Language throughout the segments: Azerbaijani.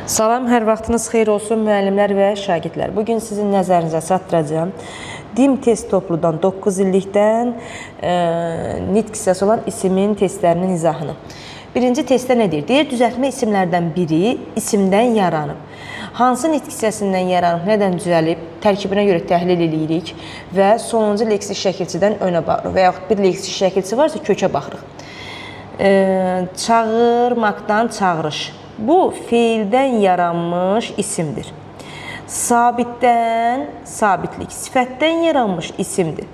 Salam, hər vaxtınız xeyir olsun müəllimlər və şagirdlər. Bugün sizin nəzərinizə çatdıracağım. DİM test topludan 9 illikdən nitq hissəsi olan isimin testlərinin izahını. Birinci testdə nə deyir? Deyir, düzəltmə isimlərdən biri isimdən yaranıb. Hansı nitq hissəsindən yaranıb, nədən düzəlib, tərkibinə görə təhlil edirik və sonuncu leksik şəkilçidən önə baxırıq və yaxud bir leksik şəkilçi varsa kökə baxırıq. Çağırmaqdan çağırış. Bu, feildən yaranmış isimdir. Sabitdən sabitlik, sifətdən yaranmış isimdir.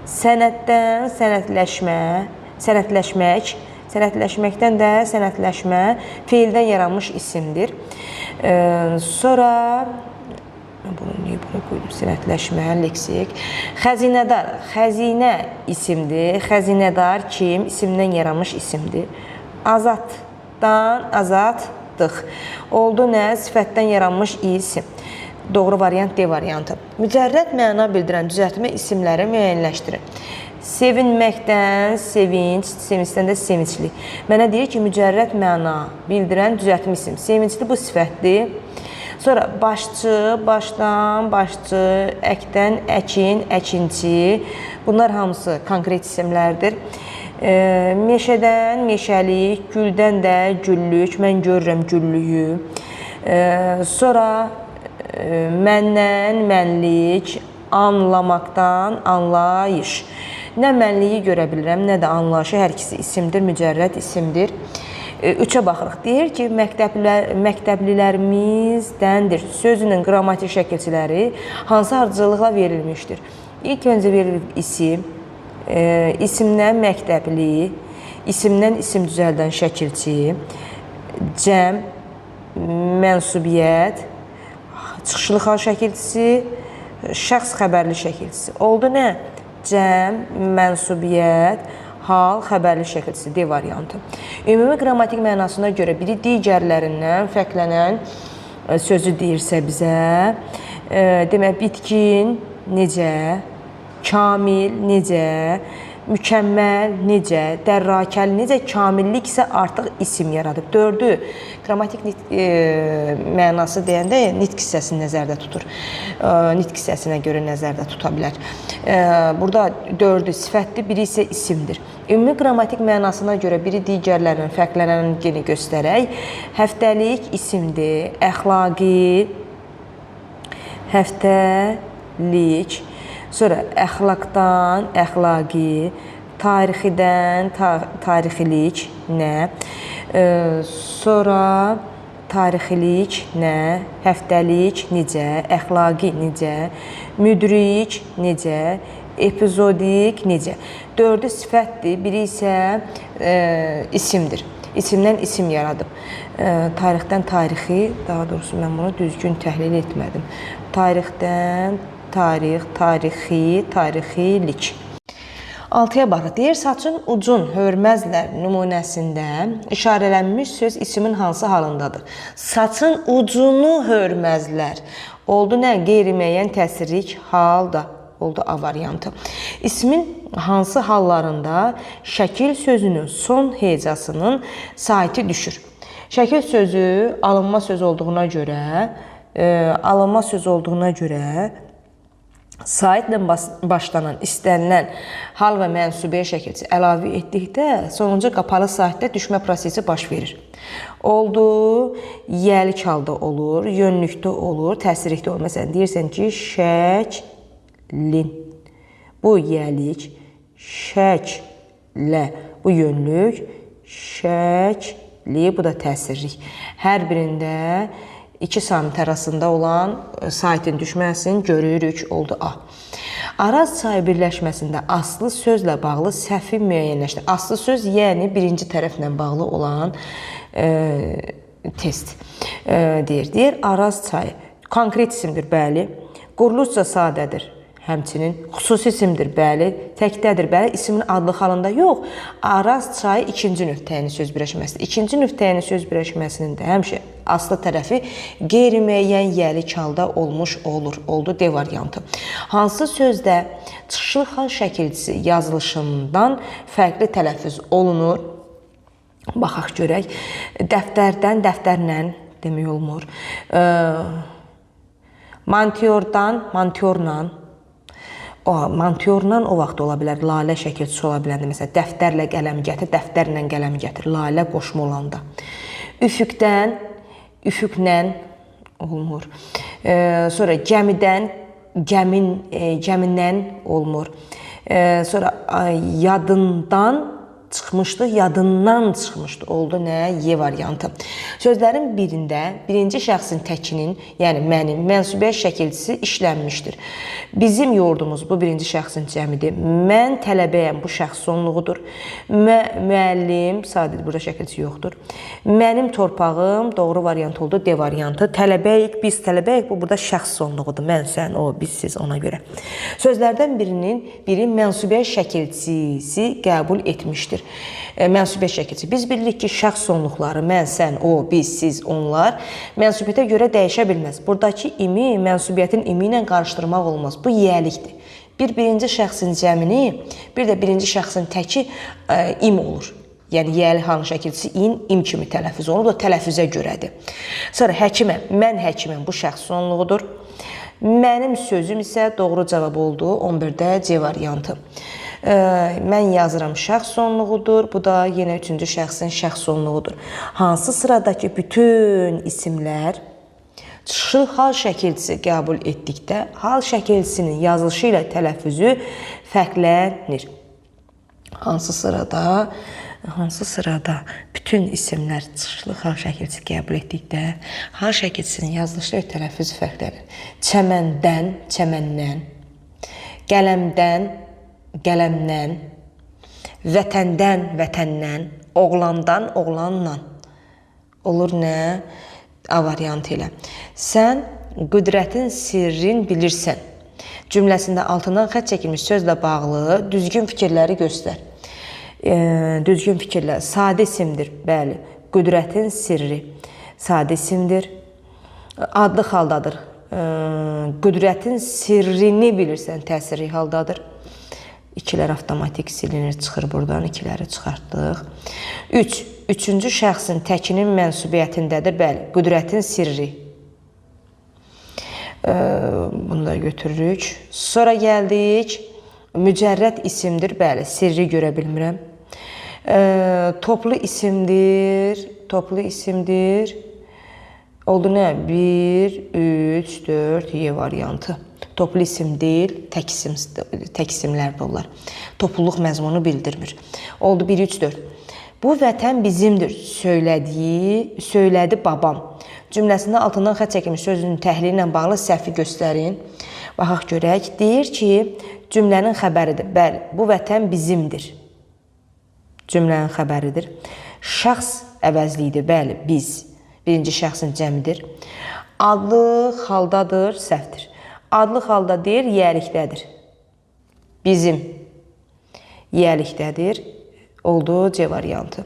Sənəddən sənədləşmək, sənədləşməkdən də sənədləşmə, feildən yaranmış isimdir. Sonra, niyə bunu qoydum, sənədləşmə, leksik. Xəzinədar, xəzinə isimdir. Xəzinədar kim? İsimdən yaranmış isimdir. Azaddan azad. Oldu nə? Sifətdən yaranmış isim. Doğru variant D variantı. Mücərrəd məna bildirən düzəltmə isimləri müəyyənləşdirin. Sevinməkdən sevinç, sevincdən də sevincli. Mənə deyir ki, mücərrəd məna bildirən düzəltmə isim. Sevincli bu sifətdir. Sonra başçı, başdan, başçı, əkdən, əkin, əkinçi. Bunlar hamısı konkret isimlərdir. Meşədən meşəlik, güldən də güllük, mən görürəm güllüyü. Sonra məndən mənlik, anlamaqdan anlayış. Nə mənliyi görə bilirəm, nə də anlayışı, hər ikisi isimdir, mücərrəd isimdir. 3-ə baxırıq. Deyir ki, məktəblilərimizdəndir. Sözünün qrammatik şəkilçiləri hansı ardıcılıqla verilmişdir? İlk öncə verilib isim. İsimdən məktəbli, isimdən isim düzəldən şəkilçi, cəm, mənsubiyyət, çıxışlı xal şəkilçisi, şəxs xəbərli şəkilçisi. Oldu nə? Cəm, mənsubiyyət, hal, xəbərli şəkilçisi, D variantı. Ümumi qrammatik mənasına görə biri digərlərindən fərqlənən sözü deyirsə bizə, demək, bitkin necə, kamil necə, mükəmməl necə, dərrakəli necə, kamillik isə artıq isim yaradıb. 4-ü qrammatik mənası deyəndə nitq hissəsini nəzərdə tutur. Nitq hissəsinə görə nəzərdə tuta bilər. Burada 4-ü sifətdir, biri isə isimdir. Ümumi qrammatik mənasına görə biri digərlərinin fərqlənəni göstərək. Həftəlik isimdir, əxlaqi, həftəlik. Sonra əxlaqdan əxlaqi, tarixidən tarixilik nə, sonra tarixilik nə, həftəlik necə, əxlaqi necə, müdrik necə, epizodik necə. 4-ü sifətdir, biri isə isimdir. İsimdən isim yaradıb. Tarixdən tarixi, daha doğrusu mən bunu düzgün təhlil etmədim. Tarixdən tarix, tarixi, tarixilik. 6-ya baxır. Deyir, saçın ucun hörməzlər nümunəsində işarələnmiş söz isimin hansı halındadır? Saçın ucunu hörməzlər. Oldu nə? Qeyri-müəyyən təsirlik halda. Oldu A variantı. İsmin hansı hallarında şəkil sözünün son hecasının saiti düşür? Şəkil sözü alınma söz olduğuna görə, saitlə başlanan, istənilən hal və mənsubiyə şəkilçi əlavə etdikdə sonuncu qapalı saitdə düşmə prosesi baş verir. Oldu, yəlik halda olur, yönlükdə olur, təsirlikdə olur. Məsələn, deyirsən ki, şəklin. Bu yəlik, şəklə, bu yönlük, şəkli, bu da təsirlik. Hər birində 2 samit arasında olan saitin düşməsini görürük, oldu A. Araz çayı birləşməsində aslı sözlə bağlı səhvi müəyyənləşdir. Aslı söz, yəni birinci tərəflə bağlı olan test deyir. Araz çayı konkret isimdir, bəli. Qurluqca sadədir. Həmçinin xüsusi isimdir, bəli, təkdədir, bəli, isimin adlı halında yox. Araz çayı ikinci nöqtəyini söz birləşməsidir. İkinci nöqtəyini söz birləşməsinin də həmişə aslı tərəfi qeyri-müəyyən yəlik halda olmuş olur. Oldu D variantı. Hansı sözdə çıxışlı xal şəkilçisi yazılışından fərqli tələffüz olunur? Baxaq görək. Dəftərdən dəftərlə demək olmur. Mantyorla o vaxt ola bilər, lalə şəkilçisi ola biləndə, məsələn, dəftərlə qələmi gətir, dəftərlə qələmi gətir, lalə qoşma olanda. Üfüqlə olmur. Sonra gəmindən olmur. Sonra yadından çıxmışdı. Oldu nə? Y variantı. Sözlərin birində birinci şəxsin təkinin, yəni mənim mənsubiyyət şəkilçisi işlənmişdir. Bizim yurdumuz bu birinci şəxsin cəmidir. Mən tələbəyəm, bu şəxs sonluğudur. Müəllim, sadəcə burada şəkilçi yoxdur. Mənim torpağım, doğru variant oldu, D variantı. Tələbəyik, biz tələbəyik, bu burada şəxs sonluğudur. Mən, sən, o, biz, siz, ona görə. Sözlərdən biri mənsubiyyət şəkilçisi qəbul etmişdir. Mənsubiyyət şəkilçisi. Biz bilirik ki, şəxs sonluqları, mən, sən, o, biz, siz, onlar mənsubiyyətə görə dəyişə bilməz. Buradakı imi mənsubiyyətin imi ilə qarışdırmaq olmaz. Bu yiyəlikdir. Birinci şəxsin cəmini, bir də birinci şəxsin təki im olur. Yəni, yiyəli halın şəkilçisi im kimi tələffüz olunur. O da tələffüzə görədir. Sonra həkiməm, mən həkiməm, bu şəxs sonluğudur. Mənim sözüm isə doğru cavab oldu. 11-də C variantı. Mən yazıram, şəxs sonluğudur. Bu da yenə üçüncü şəxsin şəxs sonluğudur. Hansı sıradakı bütün isimlər hal şəkilçisi qəbul etdikdə hal şəkilçisinin yazılışı ilə tələffüzü fərqlənir? Hansı sırada bütün isimlər çıxışlı hal şəkilçisi qəbul etdikdə hal şəkilçisinin yazılışı ilə tələffüzü fərqlənir? Çəməndən, çəməndən, qələmdən, qələmdən, vətəndən, vətəndən, oğlandan, oğlanla. Olur nə? A variantı ilə. Sən qüdrətin sirrin bilirsən. Cümləsində altından xətt çəkilmiş sözlə bağlı düzgün fikirləri göstər. Düzgün fikirlər. Sadə isimdir. Bəli. Qüdrətin sirri. Sadə isimdir. Adlı haldadır. Qüdrətin sirrini bilirsən. Təsirli haldadır. İkilər avtomatik silinir, çıxır buradan. İkiləri çıxartdıq. 3. Üçüncü şəxsin təkinin mənsubiyyətindədir. Bəli, qüdrətin sirri. Bunu da götürürük. Sonra gəldik. Mücərrəd isimdir. Bəli, sirri görə bilmirəm. Toplu isimdir. Toplu isimdir. Oldu nə? 1, 3, 4, Y variantı. Toplu isim deyil, tək isimlərdir onlar. Topluluq məzmunu bildirmir. Oldu 1, 3, 4. Bu vətən bizimdir, söylədi babam. Cümləsində altından xətt çəkilmiş sözünün təhlili ilə bağlı səhvi göstərin. Baxaq görək. Deyir ki, cümlənin xəbəridir. Bəli, bu vətən bizimdir. Cümlənin xəbəridir. Şəxs əvəzliyidir. Bəli, biz. Birinci şəxsin cəmidir. Adlı haldadır, səhvdir. Adlı halda deyir, yiyəlikdədir. Bizim yiyəlikdədir. Oldu C variantı.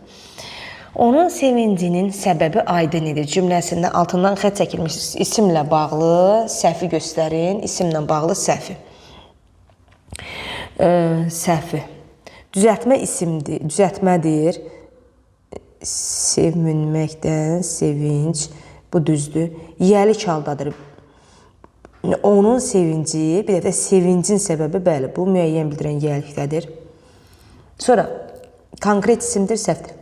Onun sevincinin səbəbi aydın idi. Cümləsində altından xətt çəkilmiş isimlə bağlı səhvi göstərin. İsimlə bağlı səhvi. Səhvi. Düzəltmə isimdir, düzəltmədir. Sevinməkdən, sevinc, bu düzdür. Yiyəlik haldadır. Onun sevinci, bir də sevincin səbəbi, bəli, bu müəyyən bildirən yiyəlikdədir. Sonra, konkret isimdir, səhvdir.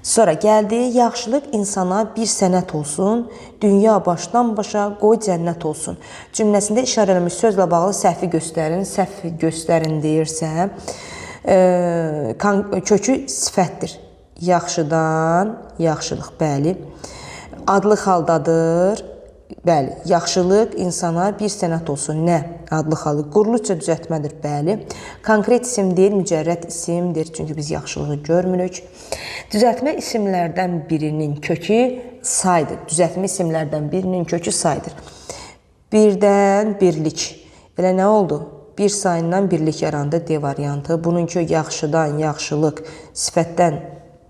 Sonra gəldi, yaxşılıq insana bir sənət olsun, dünya başdan başa qoy cənnət olsun. Cümləsində işarələnmiş sözlə bağlı səhvi göstərin, səhvi göstərin deyirsə, kökü sifətdir. Yaxşıdan, yaxşılıq, bəli. Adlı haldadır, bəli. Yaxşılıq insana bir sənət olsun. Nə? Adlı halı. Qurluca düzəltmədir, bəli. Konkret isim deyil, mücərrəd isimdir. Çünki biz yaxşılığı görmürük. Düzəltmə isimlərdən birinin kökü saydır. Düzəltmə isimlərdən birinin kökü saydır. Birdən birlik. Elə nə oldu? Bir sayından birlik yarandı, D variantı. Bununki yaxşıdan, yaxşılıq, sifətdən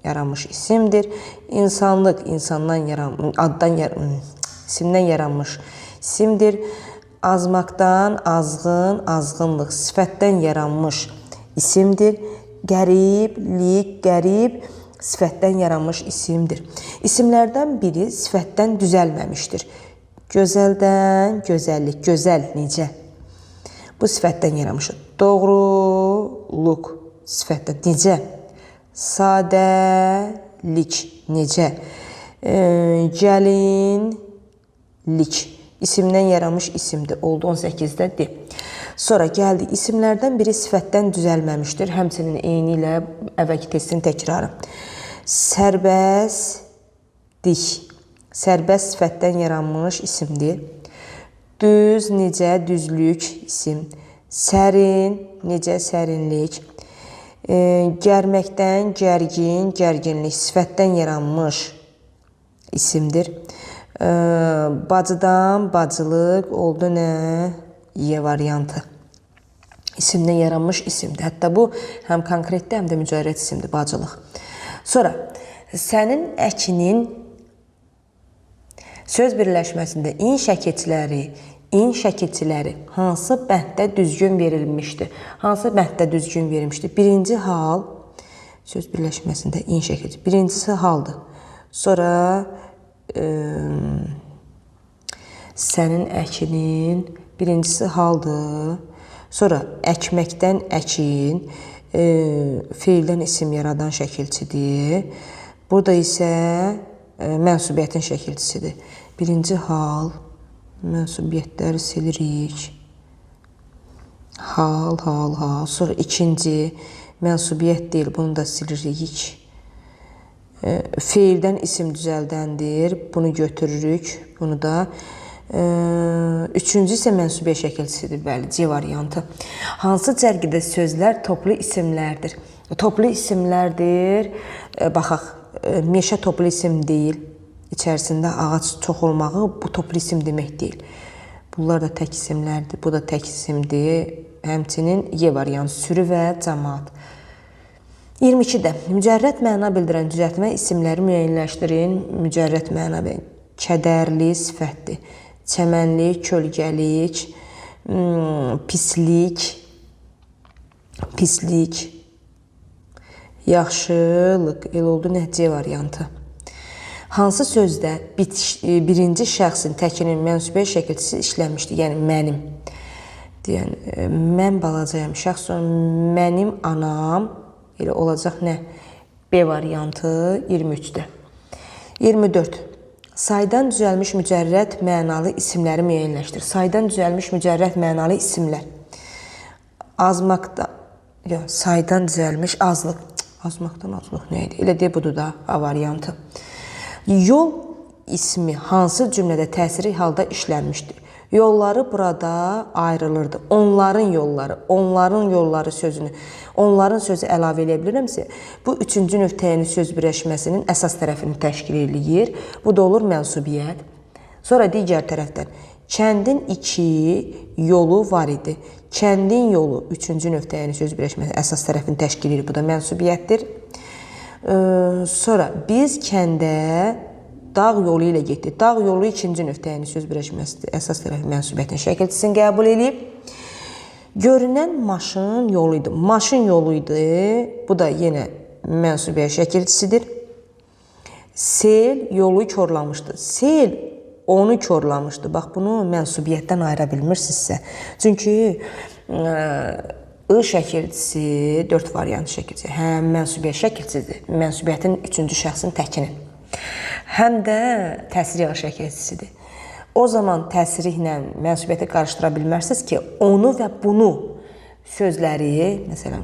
yaranmış isimdir. İnsanlıq, insandan yaranmış, isimdən yaranmış isimdir. Azmaqdan, azğın, azğınlıq, sifətdən yaranmış isimdir. Qəriblik, qərib, sifətdən yaranmış isimdir. İsimlərdən biri sifətdən düzəlməmişdir. Gözəldən gözəllik, gözəl necə? Bu sifətdən yaranmışdır. Doğruluq sifətdən necə? Sadəlik necə? Gəlinlik isimdən yaranmış isimdir. Oldu 18-dədir. Sonra gəldi. İsimlərdən biri sifətdən düzəlməmişdir. Həmçinin eyni ilə əvvəlki testin təkrarı. Sərbəstlik. Sərbəst sifətdən yaranmış isimdir. Düz necə? Düzlük isim. Sərin necə? Sərinlik. Gərməkdən gərgin, gərginlik sifətdən yaranmış isimdir. Bacıdan bacılıq oldu nə? Y variantı. İsimdən yaranmış isimdir. Hətta bu həm konkretdir, həm də mücərrəd isimdir, bacılıq. Sonra, sənin əkinin söz birləşməsində in şəkilçiləri hansı bənddə düzgün verilmişdir? Hansı bənddə düzgün verilmişdir? Birinci hal, söz birləşməsində in şəkilçi. Birincisi haldır. Sonra, sənin əkinin birincisi haldır. Sonra əkməkdən əkin, feildən isim yaradan şəkilçidir. Burada isə mənsubiyyətin şəkilçisidir. Birinci hal, mənsubiyyətləri silirik. Hal. Sonra ikinci, mənsubiyyət deyil, bunu da silirik. Feildən isim düzəldəndir. Bunu götürürük. Bunu da. Üçüncü isə mənsubiyyət şəkilçisidir. Bəli, C variantı. Hansı cərgədə sözlər toplu isimlərdir? Toplu isimlərdir. Baxaq, meşə toplu isim deyil. İçərisində ağac çox olmağı bu toplu isim demək deyil. Bunlar da tək isimlərdir. Bu da tək isimdir. Həmçinin Y variantı, sürü və cəmaat. 22-də mücərrəd məna bildirən düzəltmə isimləri müəyyənləşdirin. Mücərrəd məna bildirən kədərli sifətdir. Çəmənlik, kölgəlik, pislik, yaxşılıq. El oldu nə? C variantı. Hansı sözdə birinci şəxsin təkinin mənsubiyyət şəkilçisi işlənmişdir? Yəni, mənim. Deyən, mən balacayam. Şəxs mənim anam. Elə olacaq nə? B variantı 23-də. 24. Saydan düzəlmiş mücərrəd mənalı isimləri müəyyənləşdir. Saydan düzəlmiş mücərrəd mənalı isimlər. Azmaqdan, yox, saydan düzəlmiş azlıq. Azmaqdan azlıq nə idi? Elə deyə budur da A variantı. Yol ismi hansı cümlədə təsiri halda işlənmişdir? Yolları burada ayrılırdı. Onların yolları sözünü, onların sözü əlavə edə bilirəmsə, bu üçüncü nöqtəyinin söz birləşməsinin əsas tərəfini təşkil edir. Bu da olur mənsubiyyət. Sonra digər tərəfdən, kəndin 2 yolu var idi. Kəndin yolu üçüncü nöqtəyinin söz birləşməsinin əsas tərəfini təşkil edir. Bu da mənsubiyyətdir. Sonra biz kəndə dağ yolu ilə getdik. Dağ yolu ikinci nöqtəyinin söz birləşməsidir. Əsas tərəfi mənsubiyyətin şəkilçisini qəbul edib. Görünən maşın yolu idi. Maşın yolu idi. Bu da yenə mənsubiyyət şəkilçisidir. Sel yolu korlamışdı. Sel onu korlamışdı. Bax, bunu mənsubiyyətdən ayıra bilmirsinizsə. Çünki I şəkilçisi 4 variant şəkilçisi. Həm mənsubiyyət şəkilçisidir. Mənsubiyyətin üçüncü şəxsin təkinin. Həm də təsiri şəkilçisidir. O zaman təsiri ilə mənsubiyyəti qarışdıra bilmərsiniz ki, onu və bunu sözləri, məsələn,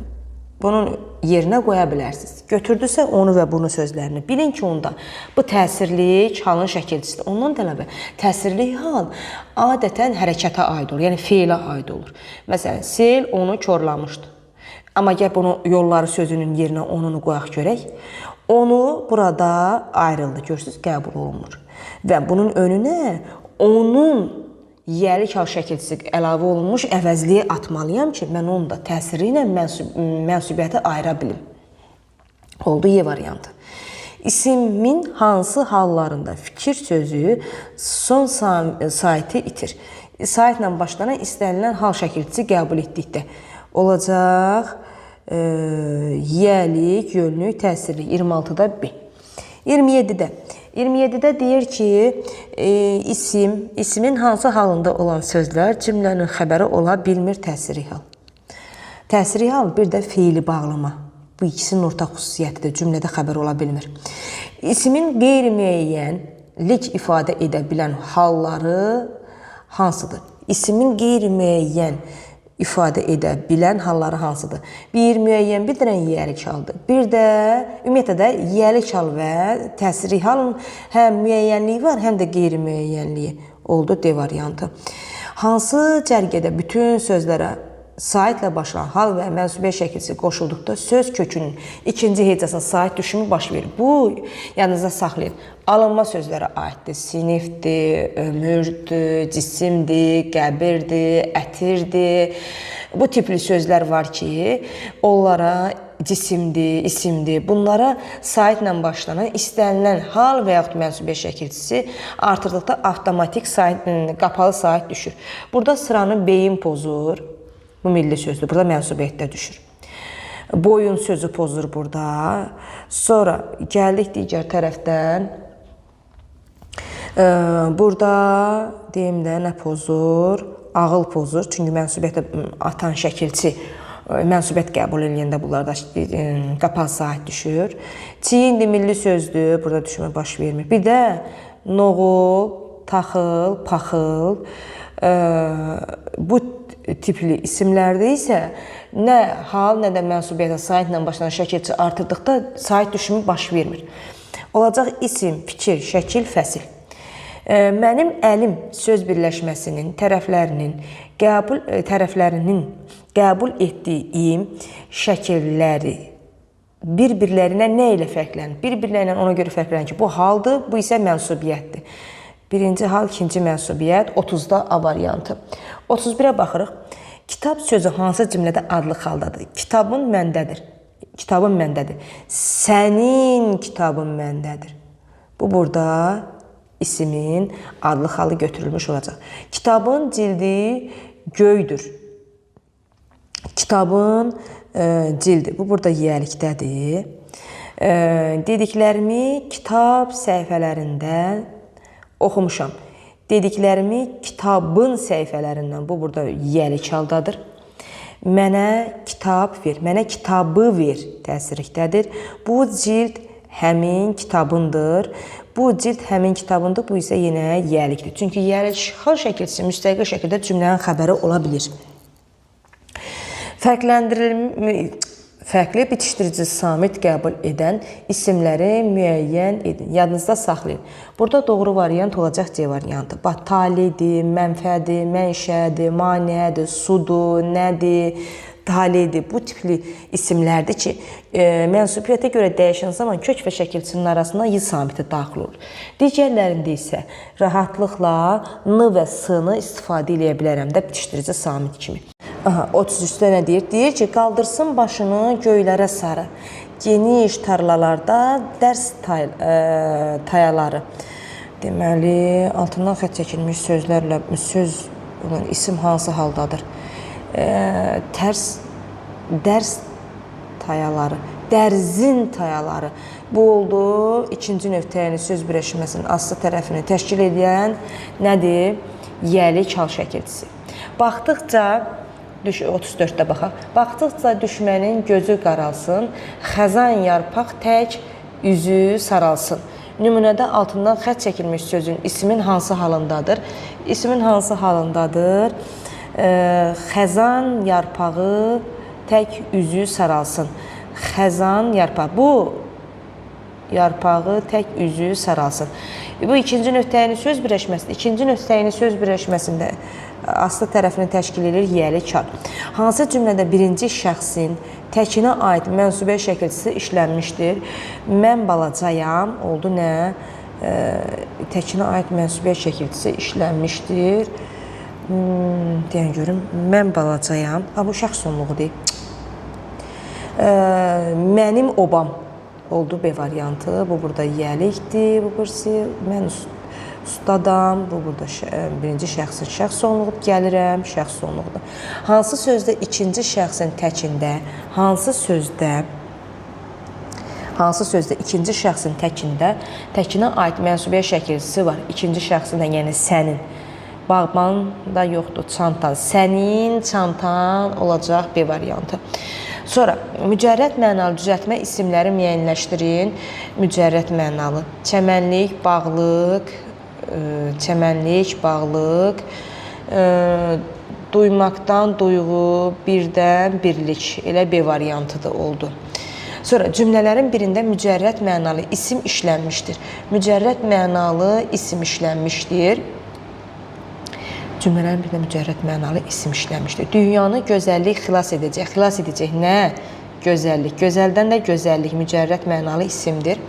bunun yerinə qoya bilərsiniz. Götürdüsə onu və bunu sözlərini. Bilin ki, onda bu təsirlik halın şəkilçisidir. Ondan da əlavə təsirli hal adətən hərəkətə aid olur, yəni feilə aid olur. Məsələn, sel onu korlamışdı. Amma gəl bunu yolları sözünün yerinə onunu qoyaq görək. Onu burada ayrıldı, görürsünüz, qəbul olunmur. Və bunun önünə onun yiyəlik hal şəkilçisi əlavə olunmuş əvəzliyə atmalıyam ki, mən onu da təsiri ilə mənsubiyyəti ayıra bilim. Oldu Y variantı. İsimin hansı hallarında fikir sözü son saiti itir? Saitlə başlanan istənilən hal şəkilçisi qəbul etdikdə olacaq yiyəlik, yönlük, təsirlik 26-da B. 27-də deyir ki, ismin hansı halında olan sözlər cümlənin xəbəri ola bilmir təsiri hal. Təsiri hal bir də fiili bağlama. Bu ikisinin ortaq xüsusiyyətidir. Cümlədə xəbər ola bilmir. İsmin qeyri-müəyyənlik ifadə edə bilən halları hansıdır? İsmin qeyri-müəyyən ifadə edə bilən halları hansıdır? Bir, müəyyən bildirən yiyəlik haldır. Bir də, ümumiyyətlə də, yiyəlik hal və təsiri halın həm müəyyənliyi var, həm də qeyri-müəyyənliyi oldu D variantı. Hansı cərgədə bütün sözlərə saitlə başlayan hal və mənsubiyyət şəkilsi qoşulduqda söz kökünün ikinci hecasının sait düşümü baş verir. Bu, yadınızda saxlayın. Alınma sözlərə aiddir. Sinifdir, ömürdür, cisimdir, qəbirdir, ətirdir. Bu tipli sözlər var ki, onlara cisimdir, isimdir. Bunlara saitlə başlanan istənilən hal və yaxud mənsubiyyət şəkilçisi artırdıqda avtomatik qapalı sait düşür. Burada sıranı beyin pozur. Bu milli sözdür. Burada mənsubiyyətdə düşür. Boyun sözü pozur burada. Sonra gəldik digər tərəfdən. Burada deyim də nə pozur? Ağıl pozur. Çünki mənsubiyyətə atan şəkilçi mənsubiyyət qəbul edəndə bunlarda qapalı sait düşür. Çiyindir, milli sözdür. Burada düşmə baş vermir. Bir də noğul, taxıl, paxıl. Bu tipli isimlərdə isə nə hal, nə də mənsubiyyətə saitlə başlanan şəkilçi artırdıqda sait düşümü baş vermir. Olacaq isim, fikir, şəkil, fəsil. Mənim əlim söz birləşməsinin tərəflərinin qəbul etdiyim şəkilləri bir-birlərinə nə ilə fərqlənir? Bir-birlərinə ona görə fərqlənir ki, bu haldır, bu isə mənsubiyyətdir. Birinci hal, ikinci mənsubiyyət, 30-da A variantı. 31-ə baxırıq. Kitab sözü hansı cümlədə adlı xaldadır? Kitabın məndədir. Kitabın məndədir. Sənin kitabın məndədir. Bu burada isimin adlı xalı götürülmüş olacaq. Kitabın cildi göydür. Kitabın cildi. Bu burada yiyəlikdədir. Dediklərimi kitab səhifələrində oxumuşam. Dediklərimi kitabın səhifələrindən, bu burada yiyəlik haldadır. Mənə kitab ver, mənə kitabı ver təsirlikdədir. Bu cild həmin kitabındır. Bu cild həmin kitabındır, bu isə yenə yiyəlikdir. Çünki yiyəlik hal şəkilçisi müstəqil şəkildə cümlənin xəbəri ola bilir. Fərqli bitişdirici samit qəbul edən isimləri müəyyən edin. Yadınızda saxlayın. Burada doğru variant olacaq C variantı. Talidir, mənfədir, mənşədir, maneədir, sudur, nədir, talidir. Bu tipli isimlərdir ki, mənsubiyyətə görə dəyişən zaman kök və şəkilçinin arasında y samiti daxil olur. Digərlərində isə rahatlıqla n və s-nı istifadə edə bilərəm də bitişdirici samit kimi. 33-də nə deyir? Deyir ki, qaldırsın başını göylərə sarı. Geniş tarlalarda dərs tayaları. Deməli, altından xət çəkilmiş sözlərlə söz olan isim hansı haldadır? Dərs tayaları. Dərzin tayaları. Bu oldu ikinci növ təyini söz birləşməsinin aslı tərəfini təşkil edən nədir? Yiyəlik hal şəkilçisi. Baxdıqca 34-də baxaq. Baxdıqca düşmənin gözü qaralsın, xəzan yarpaq tək üzü saralsın. Nümunədə altından xət çəkilmiş sözün ismin hansı halındadır? İsmin hansı halındadır? Xəzan yarpağı tək üzü saralsın. Xəzan yarpağı. Bu yarpağı tək üzü saralsın. Bu ikinci nöqtəyini söz birləşməsində, ikinci nöqtəyini söz birləşməsində aslı tərəfini təşkil edir yiyəlik hal. Hansı cümlədə birinci şəxsin təkinə aid mənsubiyyət şəkilçisi işlənmişdir? Mən balacayam, oldu nə? Təkinə aid mənsubiyyət şəkilçisi işlənmişdir. Deyən görüm, mən balacayam. Bu şəxs sonluğudur. Mənim obam oldu B variantı. Bu burada yiyəlikdir. Bu birisi mən Ustadam, bu burada birinci şəxsin şəxs sonluğu, gəlirəm şəxs sonluğuda. Hansı sözdə ikinci şəxsin təkində, hansı sözdə ikinci şəxsin təkində, təkinə aid mənsubiyyət şəkilçisi var. İkinci şəxsin də, yəni sənin. Bağban da yoxdur, çantan. Sənin çantan olacaq B variantı. Sonra, mücərrəd mənalı düzəltmə isimləri müəyyənləşdirin. Mücərrəd mənalı. Çəmənlik, bağlıq, duymaqdan duyğu, birdən birlik. Elə B variantı da oldu. Sonra, cümlələrin birində mücərrəd mənalı isim işlənmişdir. Mücərrəd mənalı isim işlənmişdir. Cümlələrin birində mücərrəd mənalı isim işlənmişdir. Dünyanı gözəllik xilas edəcək. Xilas edəcək nə? Gözəllik. Gözəldən də gözəllik mücərrəd mənalı isimdir.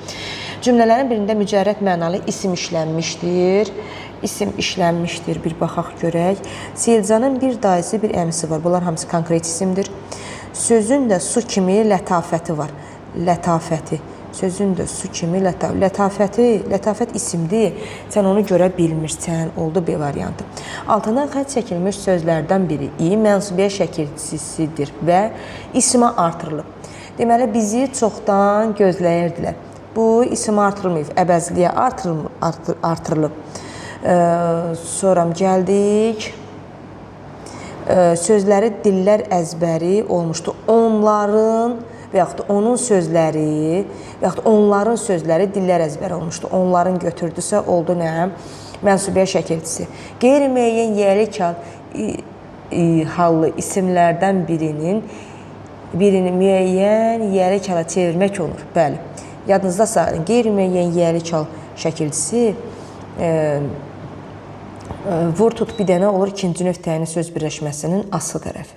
Cümlələrin birində mücərrəd mənalı isim işlənmişdir. İsim işlənmişdir. Bir baxaq görək. Selcanın bir dayısı, bir əmisi var. Bunlar hamısı konkret isimdir. Sözün də su kimi lətafəti var. Lətafəti. Sözün də su kimi lətafət isimdir. Sən onu görə bilmirsən. Oldu B variantı. Altından xətt çəkilmiş sözlərdən biri i mənsubiyyət şəkilçisidir və ismə artırılıb. Deməli, bizi çoxdan gözləyirdilər. Bu isim artırılmayıb, əbəzliyə artırılıb. Sonra gəldik. Sözləri dillər əzbəri olmuşdu. Onların və yaxud onun sözləri və yaxud onların sözləri dillər əzbəri olmuşdu. Onların götürdüsə oldu nə? Mənsubiyyət şəkilçisi. Qeyri-müəyyən yiyəlik hallı isimlərdən birini müəyyən yiyəlik hala çevirmək olur. Bəli. Yadınızda saxlayın. Qeyri-müəyyən yiyəlik hal şəkilçisi vur tut bir dənə olur ikinci növ təyini söz birləşməsinin aslı tərəfi.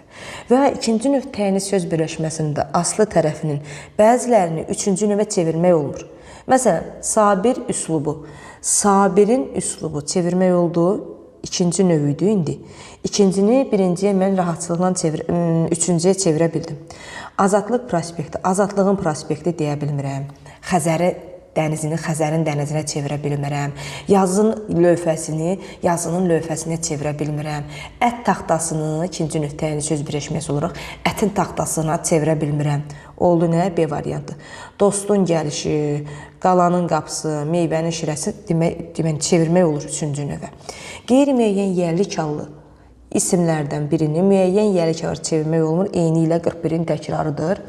Və ikinci növ təyini söz birləşməsində aslı tərəfinin bəzilərini üçüncü növə çevirmək olmur. Məsələn, sabir üslubu. Sabirin üslubu çevirmək oldu. İkinci növüydü indi. İkincini birinciyə mən rahatçılıqla üçüncüyə çevirə bildim. Azadlıq prospekti. Azadlığın prospekti deyə bilmirəm. Xəzərin dənizinə çevirə bilmirəm. Yazının lövhəsinə çevirə bilmirəm. Ət taxtasını ikinci növ təyini söz birləşməsi olaraq ətin taxtasına çevirə bilmirəm. Oldu nə? B variantı. Dostun gəlişi, qalanın qapısı, meyvənin şirəsi demək çevirmək olur üçüncü növə. Qeyri-müəyyən yiyəlik hallı isimlərdən birini müəyyən yiyəlik hallı çevirmək olmur. Eyni ilə 41-in təkrarıdır.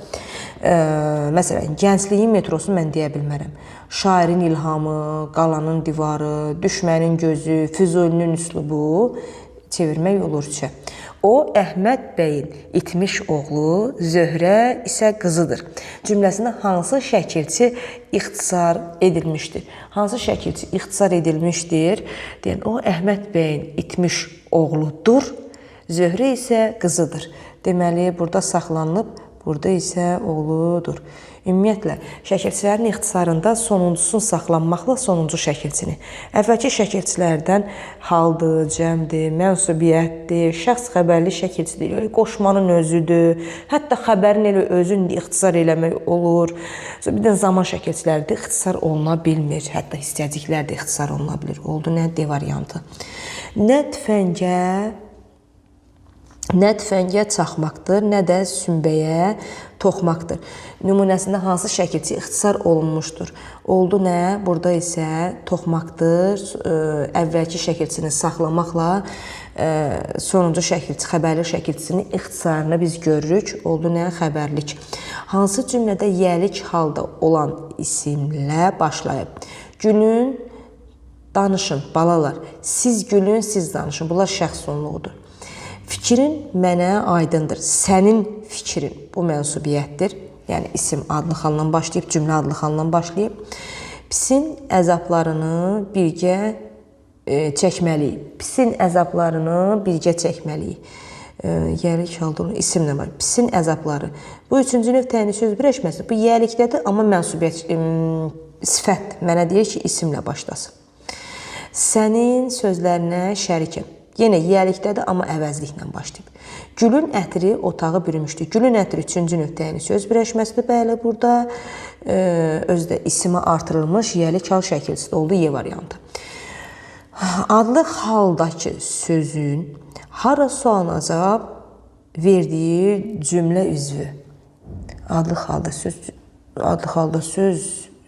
Məsələn, gəncliyin metrosunu mən deyə bilmərəm. Şairin ilhamı, qalanın divarı, düşmənin gözü, Füzulinin üslubu çevirmək olur ki. O, Əhməd bəyin itmiş oğlu, Zöhrə isə qızıdır. Cümləsində hansı şəkilçi ixtisar edilmişdir? Hansı şəkilçi ixtisar edilmişdir? Deyən, o, Əhməd bəyin itmiş oğludur, Zöhrə isə qızıdır. Deməli, burada saxlanılıb, burada isə oğludur. Ümumiyyətlə, şəkilçilərin ixtisarında sonuncusunu saxlanmaqla sonuncu şəkilçini. Əvvəlki şəkilçilərdən haldır, cəmdir, mənsubiyyətdir, şəxs xəbərli şəkilçidir, qoşmanın özüdür, hətta xəbərin elə özünü ixtisar eləmək olur. Bir də zaman şəkilçilərdə ixtisar oluna bilmir, hətta hissəciklər də ixtisar oluna bilir. Oldu nə? D variantı. Nə tüfəngə çaxmaqdır, nə də sümbəyə toxmaqdır. Nümunəsində hansı şəkilçi ixtisar olunmuşdur? Oldu nə? Burada isə toxmaqdır. Əvvəlki şəkilçini saxlamaqla sonuncu şəkilçi, xəbərli şəkilçisinin ixtisarını biz görürük. Oldu nə? Xəbərlik. Hansı cümlədə yiyəlik halda olan isimlə başlayıb? Gülün, danışın, balalar. Siz gülün, siz danışın. Bunlar şəxs sonluğudur. Fikrin mənə aydındır. Sənin fikrin. Bu mənsubiyyətdir. Yəni, isim adlı xanla başlayıb, cümlə adlı xanla başlayıb. Pisin əzablarını birgə çəkməliyik. Pisin əzablarını birgə çəkməliyik. Yiyəlik halda olan isimlə var. Pisin əzabları. Bu üçüncü növ təyini söz birləşməsi. Bu yiyəlikdədir, amma mənsubiyyət sifət mənə deyir ki, isimlə başlasın. Sənin sözlərinə şərikəm. Yenə yiyəlikdədir, amma əvəzliklə başlayıb. Gülün ətri otağı bürümüşdür. Gülün ətri üçüncü növ təyini söz birləşməsidir. Bəli, burada özdə ismi artırılmış yiyəlik hal şəkilçisi oldu Y variantı. Adlı haldakı sözün hara sualına cavab verdiyi cümlə üzvü. Adlı halda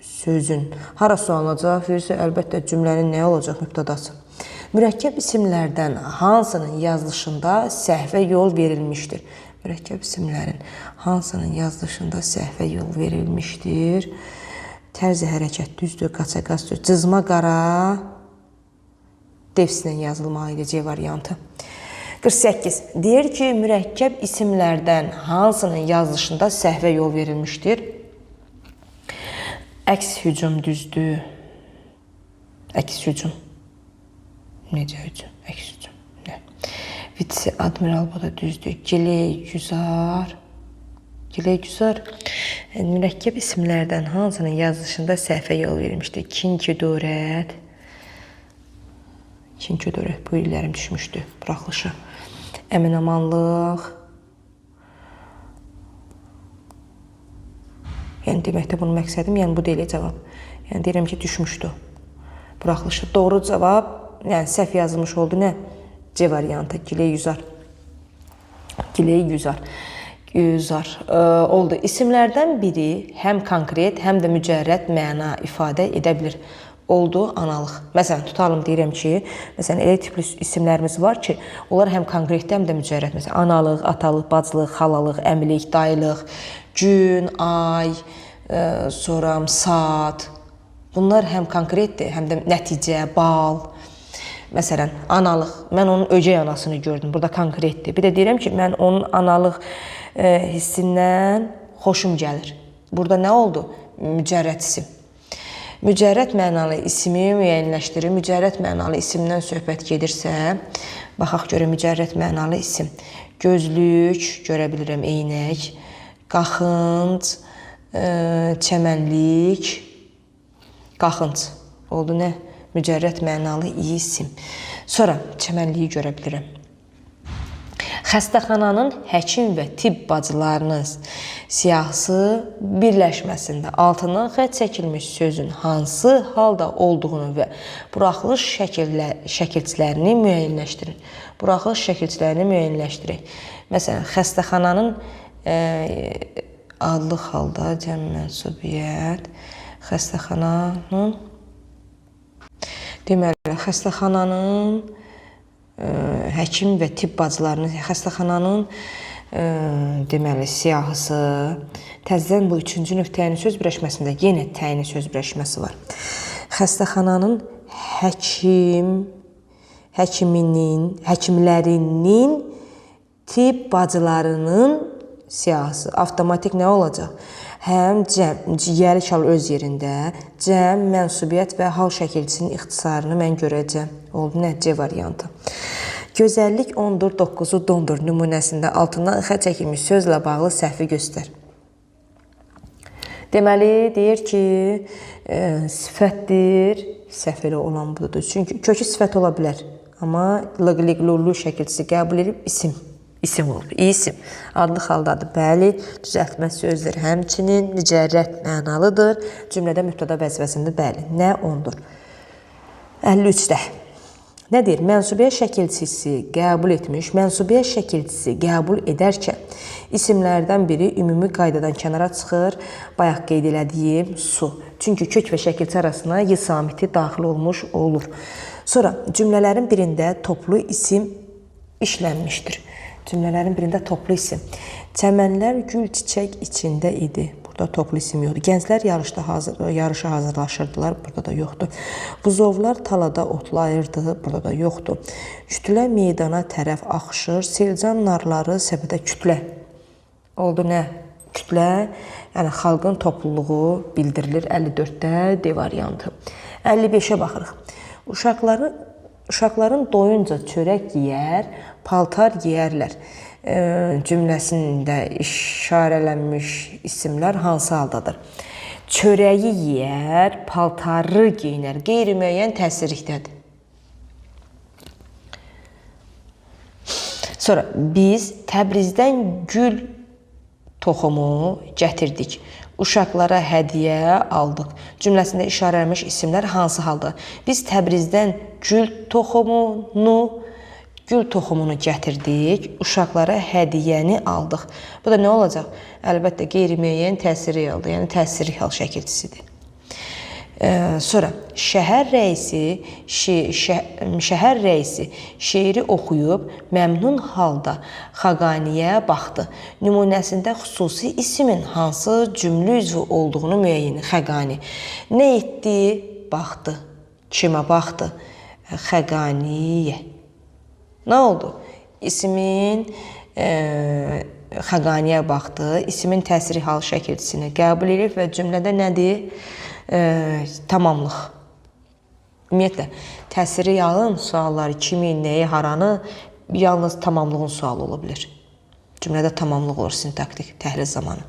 sözün hara sualına cavab verirsə, əlbəttə cümlənin nə olacaq mübtədası? Mürəkkəb isimlərdən hansının yazılışında səhvə yol verilmişdir? Mürəkkəb isimlərin hansının yazılışında səhvə yol verilmişdir? Tərzi hərəkət düzdür, qaça-qaç düzdür. Cızma qara devslə yazılmalıdır C variantı. 48. Deyir ki, mürəkkəb isimlərdən hansının yazılışında səhvə yol verilmişdir? Əks hücum düzdür. Əks hücum. Necə hücum? Əks hücum. Vitsi admiral bu da düzdür. Giley güzar. Giley güzar. Mürəkkəb isimlərdən hansının yazılışında səhvə yol verilmişdir? Kinkidorət. Kinkidorət. Bu illərim düşmüşdü. Buraxılışı. Əminamanlıq. Yəni deməkdə bunun məqsədim, yəni bu deyil cavab. Yəni deyirəm ki, düşmüşdü. Buraxılışı. Doğru cavab, yəni səhv yazılmış oldu nə? C variantı. Giley yüzar. Giley yüzar. Yüzar oldu. İsimlərdən biri həm konkret, həm də mücərrəd məna ifadə edə bilir. Oldu analıq. Məsələn, tutalım deyirəm ki, məsələn, elə tipli isimlərimiz var ki, onlar həm konkretdə, həm də mücərrəd. Məsələn, analıq, atalıq, bacılıq, xalalıq, əmilik, dayılıq, gün, ay, sonra saat. Bunlar həm konkretdir, həm də nəticə, bal. Məsələn, analıq. Mən onun ögey anasını gördüm. Burada konkretdir. Bir də deyirəm ki, mən onun analıq hissindən xoşum gəlir. Burada nə oldu? Mücərrəd isim. Mücərrəd mənalı ismi müəyyənləşdirir. Mücərrəd mənalı isimdən söhbət gedirsə, baxaq görə mücərrəd mənalı isim. Gözlük, görə bilirəm, eynək, qaxınc, çəmənlik, qaxınc. Oldu nə? Mücərrəd mənalı isim. Sonra çəmənliyi görə bilirəm. Xəstəxananın həkim və tibb bacılarının siyahısı birləşməsində altından xətt çəkilmiş sözün hansı halda olduğunu və buraxılış şəkilçilərini müəyyənləşdirin. Buraxılış şəkilçilərini müəyyənləşdirək. Məsələn, xəstəxananın adlı halda cəm mənsubiyyət, xəstəxananın deməli, xəstəxananın həkim və tibb bacılarının xəstəxananın deməli siyahısı. Təzədən bu üçüncü növ təyini söz birləşməsində yenə təyini söz birləşməsi var. Xəstəxananın həkimlərinin tibb bacılarının siyahısı. Avtomatik nə olacaq? Həm cəm, ciyəli kal öz yerində, cəm, mənsubiyyət və hal şəkilçisinin ixtisarını mən görəcəm. Oldu nə? C variantı. Gözəllik 10-dur, 9-u dondur nümunəsində altından xətt çəkilmiş sözlə bağlı səhvi göstər. Deməli, deyir ki, sifətdir, səhv elə olan budur. Çünki kökü sifət ola bilər, amma lıqliqlulu şəkilçisi qəbul edib isim. İsim oldu. İsim. Adlı haldadır. Bəli, düzəltmə sözdür. Həmçinin mücərrəd mənalıdır. Cümlədə mübtəda vəzifəsində bəli. Nə ondur? 53-də. Nə deyir? Mənsubiyyət şəkilçisi qəbul etmiş. Mənsubiyyət şəkilçisi qəbul edərkən isimlərdən biri ümumi qaydadan kənara çıxır. Bayaq qeyd elədiyim su. Çünki kök və şəkilçi arasına y samiti daxil olmuş olur. Sonra cümlələrin birində toplu isim işlənmişdir. Cümlələrin birində toplu isim. Çəmənlər gül çiçək içində idi. Burada toplu isim yoxdur. Gənclər yarışa hazırlaşırdılar. Burada da yoxdur. Buzovlar talada otlayırdı. Burada da yoxdur. Kütlə meydana tərəf axışır. Selcan narları səbədə kütlə. Oldu nə? Kütlə, yəni xalqın topluluğu bildirilir. 54-də D variantı. 55-ə baxırıq. Uşaqların doyunca çörək yeyər, paltar yeyərlər cümləsində işarələnmiş isimlər hansı haldadır? Çörəyi yeyər, paltarı geyinər. Qeyri-müəyyən təsirlikdədir. Sonra biz Təbrizdən gül toxumu gətirdik. uşaqlara hədiyyə aldıq. Cümləsində işarələnmiş isimlər hansı halda? Biz Təbrizdən gül toxumunu gətirdik, uşaqlara hədiyyəni aldıq. Bu da nə olacaq? Əlbəttə, qeyri-müəyyən təsiri yaldır, yəni təsirli hal şəkilçisidir. Sonra şəhər rəisi şeiri oxuyub məmnun halda Xaqaniyə baxdı. Nümunəsində xüsusi ismin hansı cümlə üzvü olduğunu müəyyən. Xəqani nə etdi? Baxdı. Kimə baxdı? Xəqaniyə. Nə oldu? İsmin Xəqaniyə baxdı. İsmin təsiri hal şəkilçisini qəbul edib və cümlədə nədir? Tamamlıq. Ümumiyyətlə, təsiri yalın sualları, kimin, nəyi, haranı yalnız tamamlığın sualı ola bilir. Cümlədə tamamlıq olur sintaktik təhlil zamanı.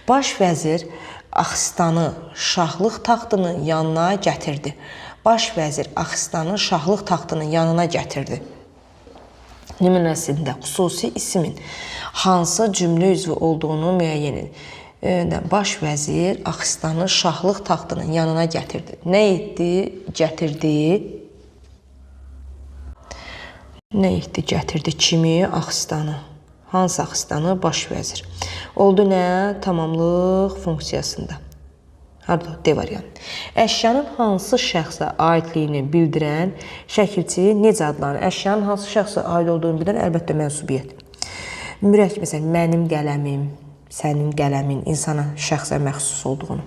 Baş vəzir Axıstanı şahlıq taxtının yanına gətirdi. Baş vəzir Axıstanı şahlıq taxtının yanına gətirdi. Nümunəsində xüsusi ismin hansı cümlə üzvü olduğunu müəyyən edin. Baş vəzir Axıstanı şahlıq taxtının yanına gətirdi. Nə etdi? Gətirdi. Nə etdi? Gətirdi. Kimi? Axıstanı. Hansı Axıstanı? Baş vəzir. Oldu nə? Tamamlıq funksiyasında. Harada? D variantı. Əşyanın hansı şəxsə aidliyini bildirən şəkilçi necə adlanır? Əşyanın hansı şəxsə aid olduğunu bildirən əlbəttə mənsubiyyət. Mürəkkəb, məsələn, mənim qələmim, sənin qələmin, insana şəxsə məxsus olduğunu.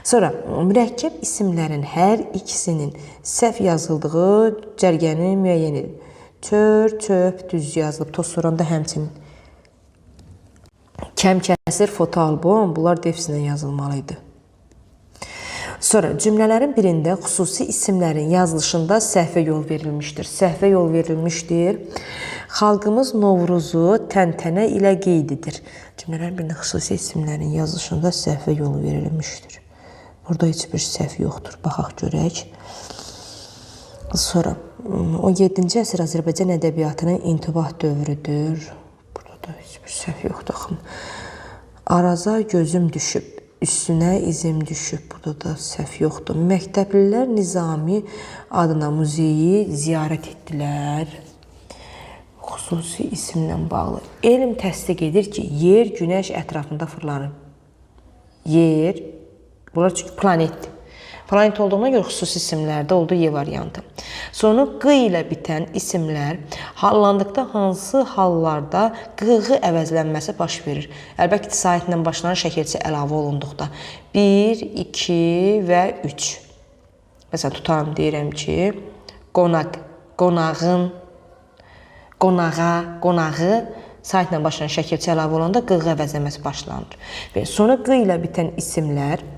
Sonra, mürəkkəb isimlərin hər ikisinin səhv yazıldığı cərgəni müəyyən edin. Tör, çöp, düz yazılıb. Tozsoranda həmçinin kəm kəsir, fotoalbom, bunlar defislə yazılmalıydı. Sonra, cümlələrin birində xüsusi isimlərin yazılışında səhvə yol verilmişdir. Səhvə yol verilmişdir. Xalqımız Novruzu təntənə ilə qeyd edir. Cümlələrin birində xüsusi isimlərin yazılışında səhvə yol verilmişdir. Burada heç bir səhv yoxdur. Baxaq görək. Sonra, 17-ci əsr Azərbaycan ədəbiyyatının intibah dövrüdür. Burada da heç bir səhv yoxdur. Araza gözüm düşüb. Üstünə izim düşüb. Burada da səhv yoxdur. Məktəblilər Nizami adına muzeyi ziyarət etdilər. Xüsusi isimlə bağlı. Elm təsdiq edir ki, yer günəş ətrafında fırlanır. Yer, bunlar çünki planetdir. Planet olduğuna görə xüsusi isimlərdə oldu Y variantı. Sonra q ilə bitən isimlər hallandıqda hansı hallarda q-ğı əvəzlənməsi baş verir? Əlbəttə, saitlə başlanan şəkilçi əlavə olunduqda 1, 2 və 3. Məsələn, tutarım, deyirəm ki, qonaq, qonağın, qonağa, qonağı saitlə başlanan şəkilçi əlavə olanda q-ğı əvəzlənməsi başlanır. Və sonra q ilə bitən isimlər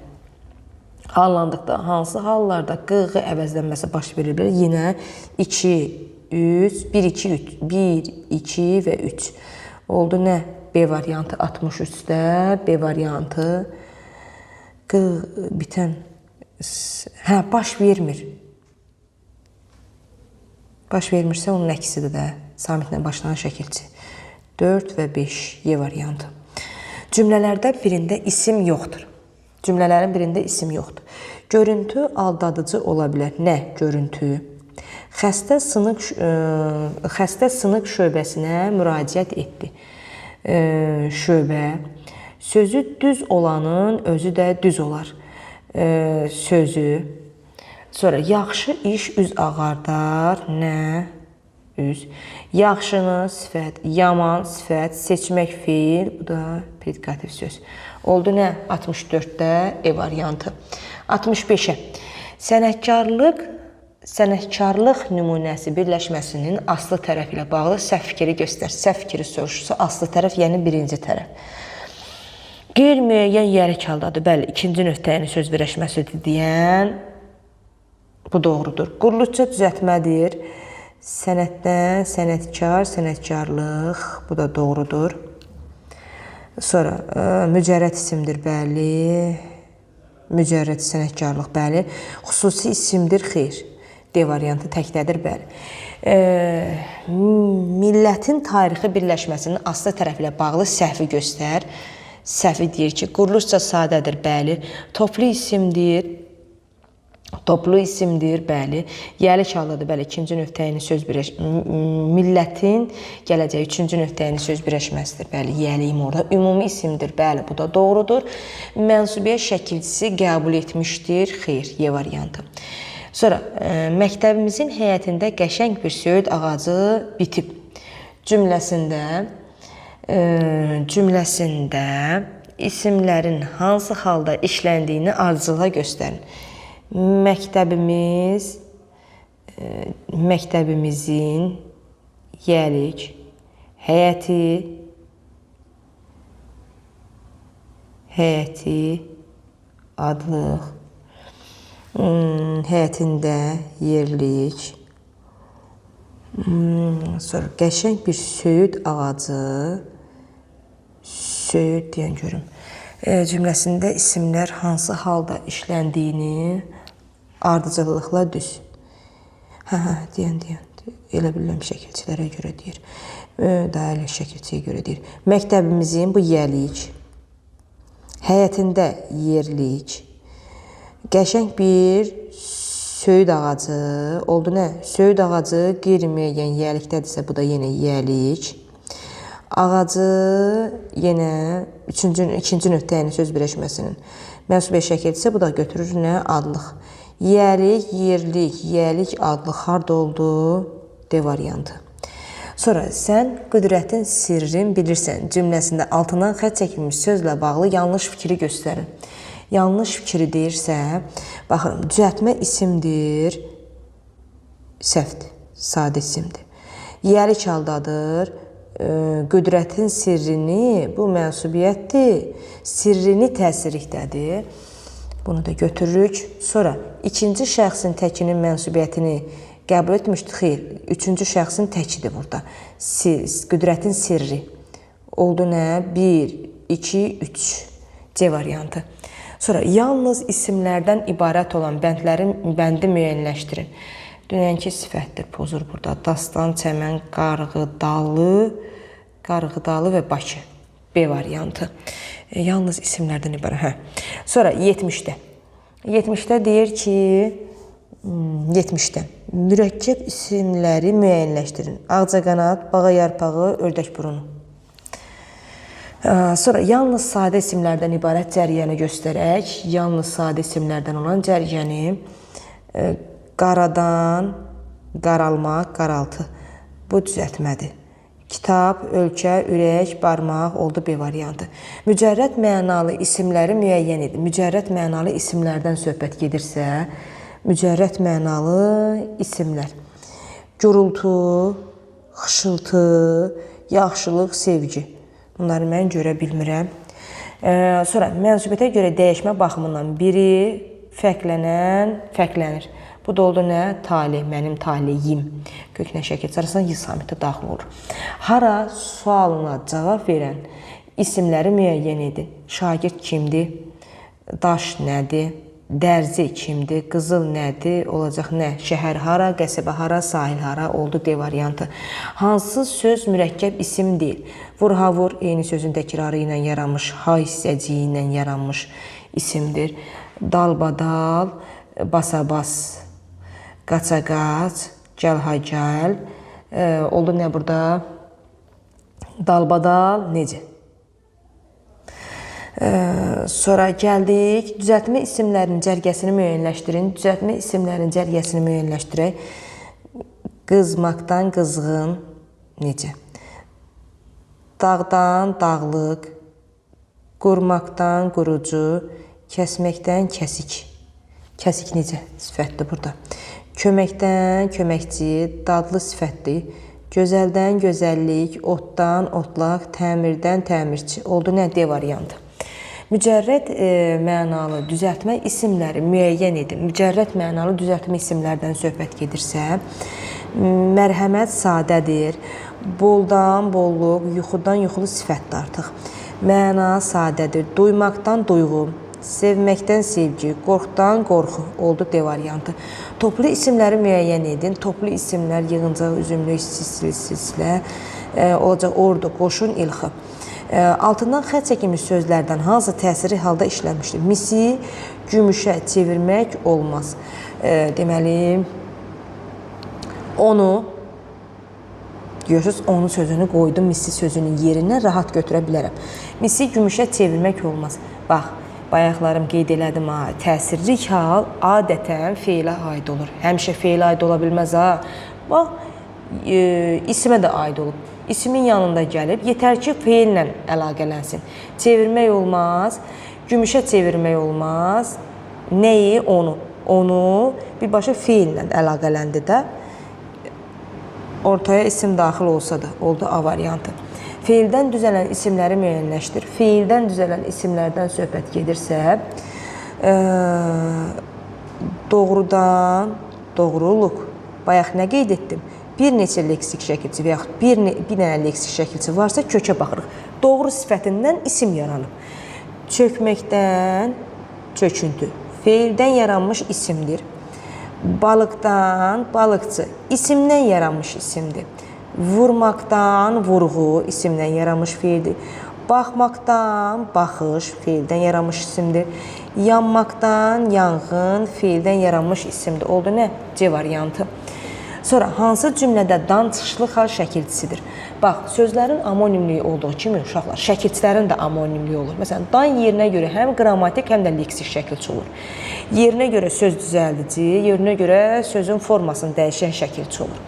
hallandıqda hansı hallarda q-ğı əvəzlənməsi baş verir? Yenə 2, 3, 1, 2, 3, 1, 2 və 3. Oldu nə? B variantı 63-də, B variantı q bitən, baş vermir. Baş vermirsə onun əksidir də, samitlə başlanan şəkilçi. 4 və 5, Y variantı. Cümlələrdə birində isim yoxdur. Cümlələrin birində isim yoxdur. Görüntü aldadıcı ola bilər. Nə görüntü? Xəstə sınıq şöbəsinə müraciət etdi. Şöbə. Sözü düz olanın özü də düz olar. Sözü. Sonra yaxşı iş üz ağardar. Nə? Üz. Yaxşını sifət, yaman sifət, seçmək feil, bu da predikativ söz. Oldu nə? 64-də E variantı. 65-ə. Sənətkarlıq nümunəsi birləşməsinin aslı tərəf ilə bağlı səhv fikri göstər. Səhv fikri soruşusu aslı tərəf, yəni birinci tərəf. Qeyri-müəyyən yərək haldadır. Bəli, ikinci nöqtəyini söz birləşməsidir deyən bu doğrudur. Qurluqca düzəltmədir. Sənətdən, sənətkar, sənətkarlıq, bu da doğrudur. Sonra, mücərrəd isimdir, bəli. Mücərrəd sənətkarlıq, bəli. Xüsusi isimdir, xeyr. D variantı təkdədir, bəli. Millətin tarixi birləşməsinin aslı tərəf ilə bağlı səhvi göstər. Səhvi deyir ki, quruluşca sadədir, bəli. Toplu isimdir, bəli. Yəlik haldadır, bəli. İkinci nöqtəyini söz millətin gələcəyi üçüncü nöqtəyini söz birləşməsidir, bəli. Yəliyim orada. Ümumi isimdir, bəli. Bu da doğrudur. Mənsubiyyət şəkilçisi qəbul etmişdir, xeyr, Y variantı. Sonra, məktəbimizin həyətində qəşəng bir söyüd ağacı bitib cümləsində isimlərin hansı halda işləndiyini ardıcılığa göstərin. Məktəbimizin yəlik, həyəti, adlıq, həyətində yerlik, sonra qəşəng bir söyüd ağacı, söyüd deyən görüm, cümləsində isimlər hansı halda işləndiyini ardıcıllıqla düz. Deyən, elə bilirəm şəkilçilərə görə deyir, daha elə şəkilçiyə görə deyir. Məktəbimizin bu yəlik, həyətində yerlik, qəşəng bir söyüd ağacı, oldu nə? Söyüd ağacı qeyri-müəyyən yəlikdədirsə, bu da yenə yəlik. Ağacı yenə ikinci nöqtəyinin söz birləşməsinin mənsubiyyət şəkilçisi, bu da götürür nə? Adlıq. Yəlik, yerlik, yəlik, adlıq harda oldu? D variantı. Sonra sən qüdrətin sirrin bilirsən cümləsində altından xətt çəkilmiş sözlə bağlı yanlış fikri göstərin. Yanlış fikri deyirsə, baxın, düzəltmə isimdir, səhvdir, sadə isimdir. Yəlik haldadır, qüdrətin sirrini, bu mənsubiyyətdir, sirrini təsirlikdədir. Bunu da götürürük. Sonra ikinci şəxsin təkinin mənsubiyyətini qəbul etmişdir, xeyr, üçüncü şəxsin təkidir burada. Qüdrətin sirri. Oldu nə? 1, 2, 3. C variantı. Sonra yalnız isimlərdən ibarət olan bəndi müəyyənləşdirin. Dünənki sifətdir, pozur burada. Dastan, çəmən, qarğıdalı və Bakı. B variantı. Yalnız isimlərdən ibarət. Sonra 70-də. 70-də deyir ki, 70-də mürəkkəb isimləri müəyyənləşdirin. Ağcaqanad, bağa yarpağı, ördək burunu. Sonra yalnız sadə isimlərdən ibarət cərgəni göstərək. Yalnız sadə isimlərdən olan cərgəni qaradan, qaralmaq, qaraltı. Bu düzəltmədir. Kitab, ölkə, ürək, barmaq oldu B variantı. Mücərrəd mənalı isimləri müəyyən edin. Mücərrəd mənalı isimlərdən söhbət gedirsə, mücərrəd mənalı isimlər. Gürültü, xışıltı, yaxşılıq, sevgi. Bunları mən görə bilmirəm. Sonra mənsubiyyətə görə dəyişmə baxımından biri fərqlənir. Bu da oldu nə? Talih, mənim talihim. Köknə şəkil arasında Y samitə daxil olur. Hara sualına cavab verən isimləri müəyyən edin. Şagird kimdir? Daş nədir? Dərzi kimdir? Qızıl nədir? Olacaq nə? Şəhər hara? Qəsəbə hara? Sahil hara? Oldu D variantı. Hansı söz mürəkkəb isim deyil? Vur-havur eyni sözün təkrarı ilə yaranmış, ha hissəciyi ilə yaranmış isimdir. Dalbadal, basabas, qaça-qaç, gəl-ha-gəl. Oldu nə burada? Dalbadal necə? Sonra gəldik. Düzəltmə isimlərinin cərgəsini müəyyənləşdirin. Düzəltmə isimlərinin cərgəsini müəyyənləşdirək. Qızmaqdan qızğın necə? Dağdan dağlıq, qurmaqdan qurucu, kəsməkdən kəsik. Kəsik necə sifətdir burada? Köməkdən köməkçi, dadlı sifətdir. Gözəldən gözəllik, otdan otlaq, təmirdən təmirçi. Oldu nə? D variantı. Mücərrəd mənalı düzəltmə isimləri müəyyən edin. Mücərrəd mənalı düzəltmə isimlərdən söhbət gedirsə, mərhəmət sadədir. Boldan bolluq, yuxudan yuxulu sifətdir artıq. Məna sadədir. Duymaqdan duyğu, sevməkdən sevgi, qorxdan qorxu. Oldu D variantı. Toplu isimləri müəyyən edin. Toplu isimlər yığıncaq, üzümlük, silsilə olacaq ordu, qoşun, ilxı. Altından xətt çəkilmiş sözlərdən hansı təsirli halda işlənmişdir? Misi gümüşə çevirmək olmaz. Deməli, onu, görürsünüz, onu sözünü qoydum, misi sözünün yerinə rahat götürə bilərəm. Misi gümüşə çevirmək olmaz. Bax, bayaqlarım qeyd elədim, təsirli hal adətən feilə aid olur. Həmişə feilə aid ola bilməz, Bax, isimə də aid olub. İsmin yanında gəlib, yetər ki, feillə əlaqələnsin. Çevirmək olmaz, gümüşə çevirmək olmaz. Nəyi? Onu. Onu birbaşa feillə əlaqələndi də. Ortaya isim daxil olsa da, oldu A variantı. Feildən düzələn isimləri müəyyənləşdir. Feildən düzələn isimlərdən söhbət gedirsə, doğrudan, doğruluq. Bayaq nə qeyd etdim? Bir neçə leksik şəkilçi və yaxud bir dənə leksik şəkilçi varsa kökə baxırıq. Doğru sifətindən isim yaranıb. Çökməkdən çöküntü. Feildən yaranmış isimdir. Balıqdan balıqçı. İsimdən yaranmış isimdir. Vurmaqdan vurğu. İsimdən yaranmış feildir. Baxmaqdan baxış. Feildən yaranmış isimdir. Yanmaqdan yanğın. Feildən yaranmış isimdir. Oldu nə? C variantı. Sonra, hansı cümlədə dan çıxışlı xal şəkilçisidir? Bax, sözlərin amonimliyi olduğu kimi, uşaqlar, şəkilçilərin də amonimliyi olur. Məsələn, dan yerinə görə həm qrammatik, həm də leksik şəkilçi olur. Yerinə görə söz düzəldici, yerinə görə sözün formasını dəyişən şəkilçi olur.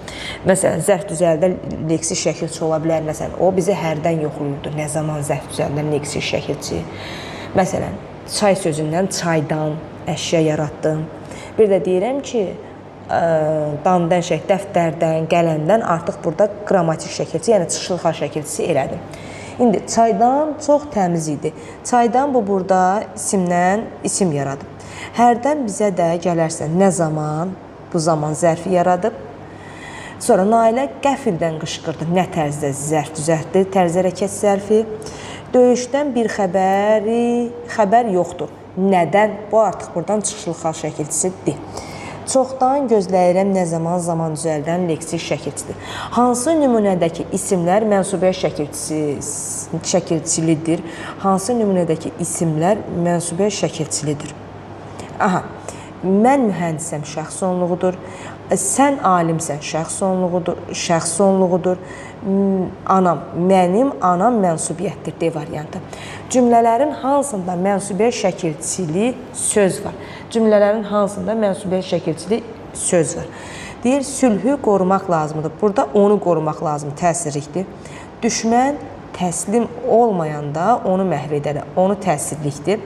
Məsələn, zərf düzəldə leksik şəkilçi ola bilər. Məsələn, o bizi hərdən yoxlayırdı. Nə zaman zərf düzəldən leksik şəkilçi? Məsələn, çay sözündən çaydan əşya yaratdım. Bir də deyirəm ki, dandan dəftərdən, qələmdən artıq burada qrammatik şəkilçi, yəni çıxışlı xal şəkilçisi elədim. İndi çaydan çox təmiz idi. Çaydan bu burada isimdən isim yaradıb. Hərdən bizə də gələrsə nə zaman, bu zaman zərfi yaradıb. Sonra Nailə qəfildən qışqırdı. Nə tərzdə zərf düzəltdi? Tərz hərəkət zərfi. Döyüşdən bir xəbər yoxdur. Nədən? Bu artıq buradan çıxışlı xal şəkilçisidir. Çoxdan gözləyirəm nə zaman düzəldən leksik şəkilçidir. Hansı nümunədəki isimlər mənsubiyyət şəkilçilidir? Hansı nümunədəki isimlər mənsubiyyət şəkilçilidir? Aha, mən mühəndisəm şəxs onluğudur. Sən alimsən şəxs onluğudur. Anam, mənim anam mənsubiyyətdir. D variantı. Cümlələrin hansında mənsubiyyət şəkilçili söz var? Cümlələrin hansında mənsubiyyət şəkilçili söz var? Deyir, sülhü qorumaq lazımdır. Burada onu qorumaq lazım, təsirlikdir. Düşmən təslim olmayanda onu məhv edər, onu təsirlikdir.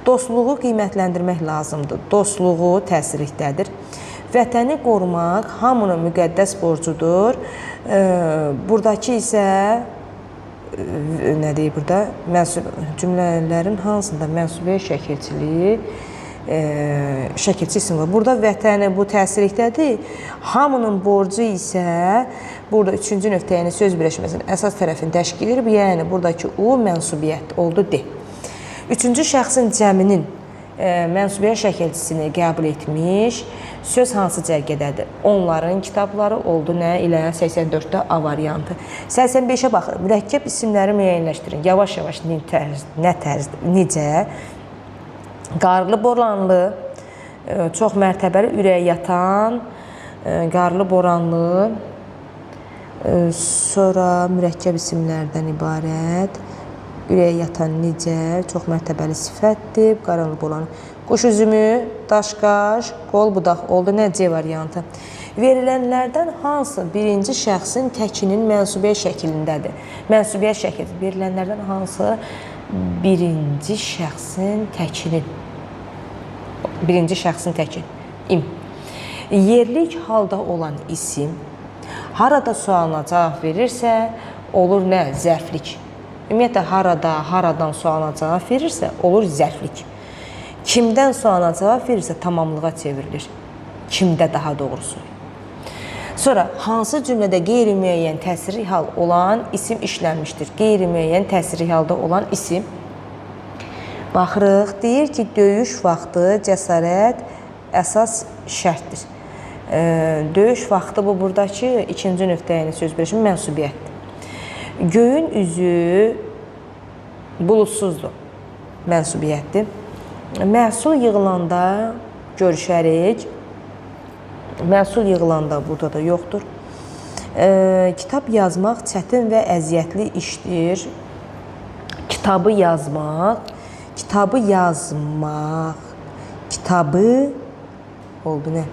Dostluğu qiymətləndirmək lazımdır. Dostluğu təsirlikdədir. Vətəni qorumaq hamının müqəddəs borcudur. Buradakı isə nə deyir burada? Cümlələrin hansında mənsubiyyət şəkilçiliyi şəkilçi isim var. Burada vətəni bu təsirlikdədir. Hamının borcu isə burada üçüncü nöqtə, yəni söz birləşməsinin əsas tərəfini təşkil edir. Yəni buradakı U mənsubiyyət oldu D. Üçüncü şəxsin cəminin mənsubiyyət şəkilçisini qəbul etmiş söz hansı cərgədədir? Onların kitabları oldu nə ilə? 84-də A variantı. 85-ə baxın. Mürəkkəb isimləri müəyyənləşdirin. Yavaş-yavaş necə? Qarlı boranlı, çox mərtəbəli, ürəyə yatan, qarlı boranlı, sonra mürəkkəb isimlərdən ibarət, ürəyə yatan necə, çox mərtəbəli sifətdir, qarlı boranlı. Quş üzümü, daşqaş, qol budaq oldu, nə C variantı. Verilənlərdən hansı birinci şəxsin təkinin mənsubiyyət şəklindədir? Mənsubiyyət şəkli. Verilənlərdən hansı birinci şəxsin təkinin? Birinci şəxsin təki. İm. Yerlik halda olan isim harada sualına cavab verirsə, olur nə? Zərflik. Ümumiyyətlə, haradan sualına cavab verirsə, olur zərflik. Kimdən sualına cavab verirsə, tamamlığa çevrilir. Kimdə daha doğrusu. Sonra, hansı cümlədə qeyri-müəyyən təsirli hal olan isim işlənmişdir? Qeyri-müəyyən təsirli halda olan isim. Baxırıq, deyir ki, döyüş vaxtı cəsarət əsas şərtdir. Döyüş vaxtı bu buradakı ikinci nöqtəyini söz birləşimi mənsubiyyətdir. Göyün üzü bulutsuzdur, mənsubiyyətdir. Məhsul yığılanda görüşərik. Məhsul yığılanda burada da yoxdur. Kitab yazmaq çətin və əziyyətli işdir. Kitabı yazmaq oldu nə?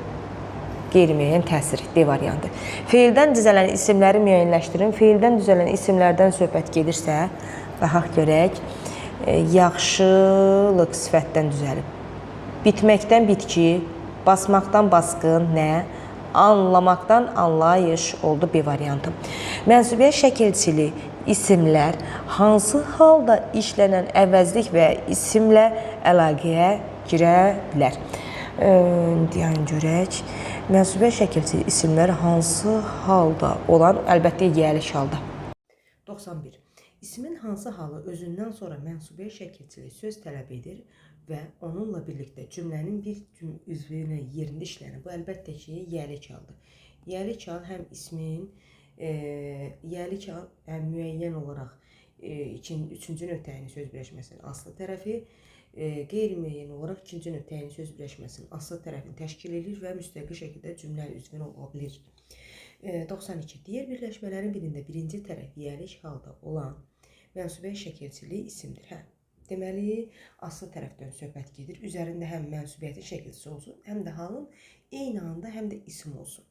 Qeyri-müəyyən təsir, D variantı. Feildən düzələn isimləri müəyyənləşdirin. Feildən düzələn isimlərdən söhbət gedirsə, baxaq görək. Yaxşılıq sifətdən düzəlib. Bitməkdən bitki, basmaqdan basqın, nə? Anlamaqdan anlayış oldu B variantı. Mənsubiyyət şəkilçili isimlər hansı halda işlənən əvəzlik və isimlə əlaqəyə girə bilər? Deyən görək. Mənsubiyyət şəkilçili isimlər hansı halda olan, əlbəttə yiyəlik halda. 91. İsmin hansı halı özündən sonra mənsubiyyət şəkilçili söz tələb edir və onunla birlikdə cümlənin bir üzvünə yerində işlənir. Bu əlbəttə ki, yiyəlik haldır. Yiyəlik hal həm ismin, yiyəlik hal həm müəyyən olaraq üçüncü nöqtəyin söz birləşməsinin aslı tərəfi, qeyri-müəyyən olaraq ikinci nöqtəyin söz birləşməsinin aslı tərəfini təşkil edir və müstəqil şəkildə cümlə üzvün ola bilir. 92. Digər birləşmələrin birində birinci tərəf yiyəlik halda olan mənsubiyyət şəkilçili isimdir. Deməli, aslı tərəfdən söhbət gedir. Üzərində həm mənsubiyyətin şəkilçisi olsun, həm də halın eyni anda həm də isim olsun.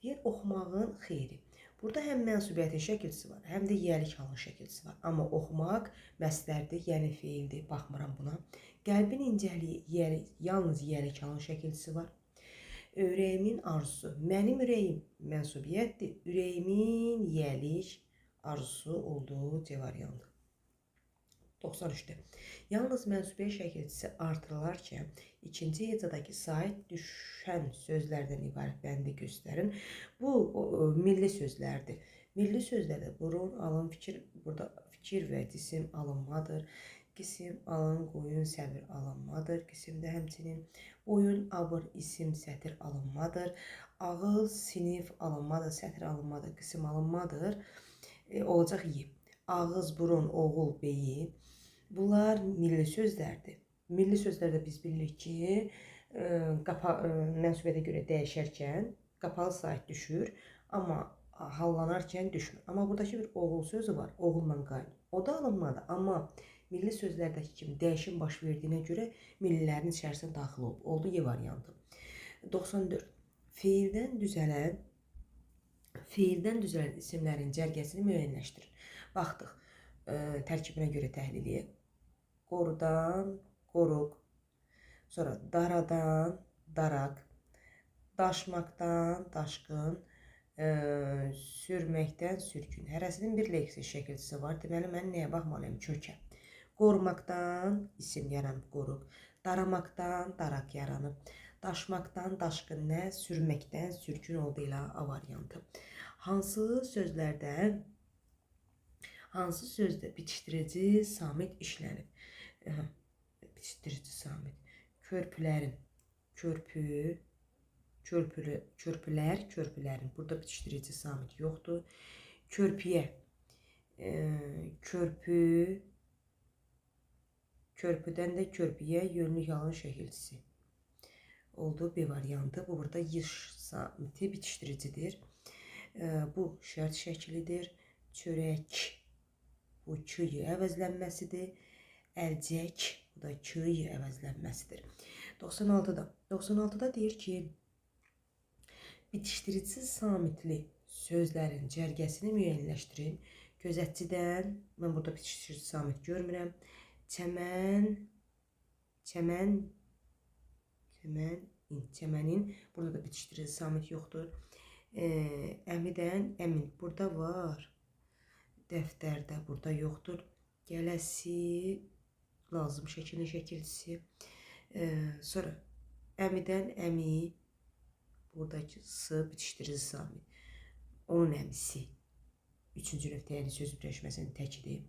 Deyir, oxumağın xeyri. Burada həm mənsubiyyətin şəkilçisi var, həm də yiyəlik halın şəkilçisi var. Amma oxumaq məsdərdir, yəni feildir, baxmıram buna. Qəlbin incəliyi, yalnız yiyəlik halın şəkilçisi var. Ürəyimin arzusu, mənim ürəyim mənsubiyyətdir. Ürəyimin yiyəlik arzusu olduğu C variantı. 93-də. Yalnız mənsubiyyət şəkilçisi artırılarkən ikinci hecadakı sait düşən sözlərdən ibarət bəndi göstərin. Bu milli sözlərdir. Milli sözlərdə burun, alın, fikir, burada fikir və cisim alınmadır. Qisim, alın, qoyun, səvir alınmadır. Qisimdə həmçinin boyun, abır, isim, sətir alınmadır. Ağıl, sinif alınmadır, sətir alınmadır, qisim alınmadır. Olacaq Y. Ağız, burun, oğul, beyin. Bunlar milli sözlərdir. Milli sözlərdə biz bilirik ki, mənsubiyyətə görə dəyişərkən qapalı sait düşür, amma hallanarkən düşmür. Amma buradakı bir oğul sözü var, oğulla qaynı. O da alınmadı, amma milli sözlərdəki kimi dəyişim baş verdiyinə görə millilərin içərisinə daxil olub. Oldu Y variantı. 94. Feildən düzələn isimlərin cərgəsini müəyyənləşdirin. Baxdıq, tərkibinə görə təhlil edək. Qorudan, qoruq, sonra daradan, daraq, daşmaqdan, daşqın, sürməkdən, sürgün. Hərəsinin bir leksik şəkilçisi var. Deməli, mən nəyə baxmalıyım? Kökə. Qorumaqdan isim yaranıb, qoruq. Daramaqdan, daraq yaranıb. Daşmaqdan, daşqın nə? Sürməkdən, sürgün oldu ilə A variantı. Hansı sözdə bitişdirici samit işlənib? Bitişdirici samit. Körpülərin, körpülərin. Burada bitişdirici samit yoxdur. Körpüyə, körpüdən də körpüyə yönlü yalın şəkilçisi. Oldu B variantı. Bu burada yış samiti bitişdiricidir. Bu şərt şəklidir. Çörək, bu Ç-yi əvəzlənməsidir. Əlcək, bu da K-yi əvəzlənməsidir. 96-da deyir ki, bitişdirici samitli sözlərin cərgəsini müəyyənləşdirin. Gözətçidən, mən burada bitişdirici samit görmürəm. Çəmənin, burada da bitişdirici samit yoxdur. Əmidən, əmin, burada var. Dəftərdə, burada yoxdur. Gələsi, lazım şəkilin şəkilçisi. Sonra əmidən, əmi, buradakı S bitişdirici samit. Onun əmisi. Üçüncü nöqtəyinin söz birləşməsinin təkidir.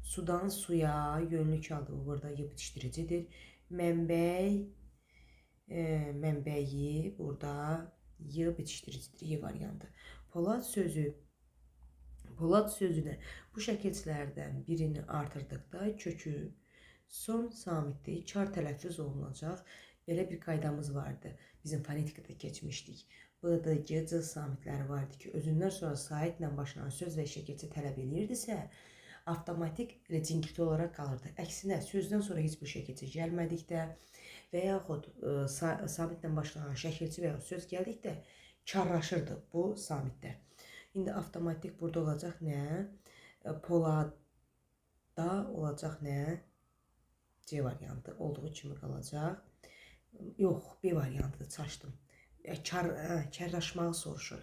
Sudan suya, yönlük halda bu burada Y bitişdiricidir. Mənbəy, mənbəyi, burada Y bitişdiricidir, Y variantı. Polad Polad sözünə bu şəkilçilərdən birini artırdıqda kökü son samitdə çar tələffüz olunacaq. Belə bir qaydamız vardı. Bizim fonetikada keçmişdik. B-D, G, C samitləri vardı ki, özündən sonra saitlə başlanan söz və şəkilçi tələb edirdisə, avtomatik cingilti olaraq qalırdı. Əksinə, sözdən sonra heç bir şəkilçi gəlmədikdə və yaxud samitlə başlanan şəkilçi və ya söz gəldikdə karlaşırdı bu samitlər. İndi avtomatik burada olacaq nə? Poladda olacaq nə? C variantı olduğu kimi qalacaq. Yox, B variantı çaşdım. Kərləşməyi soruşur.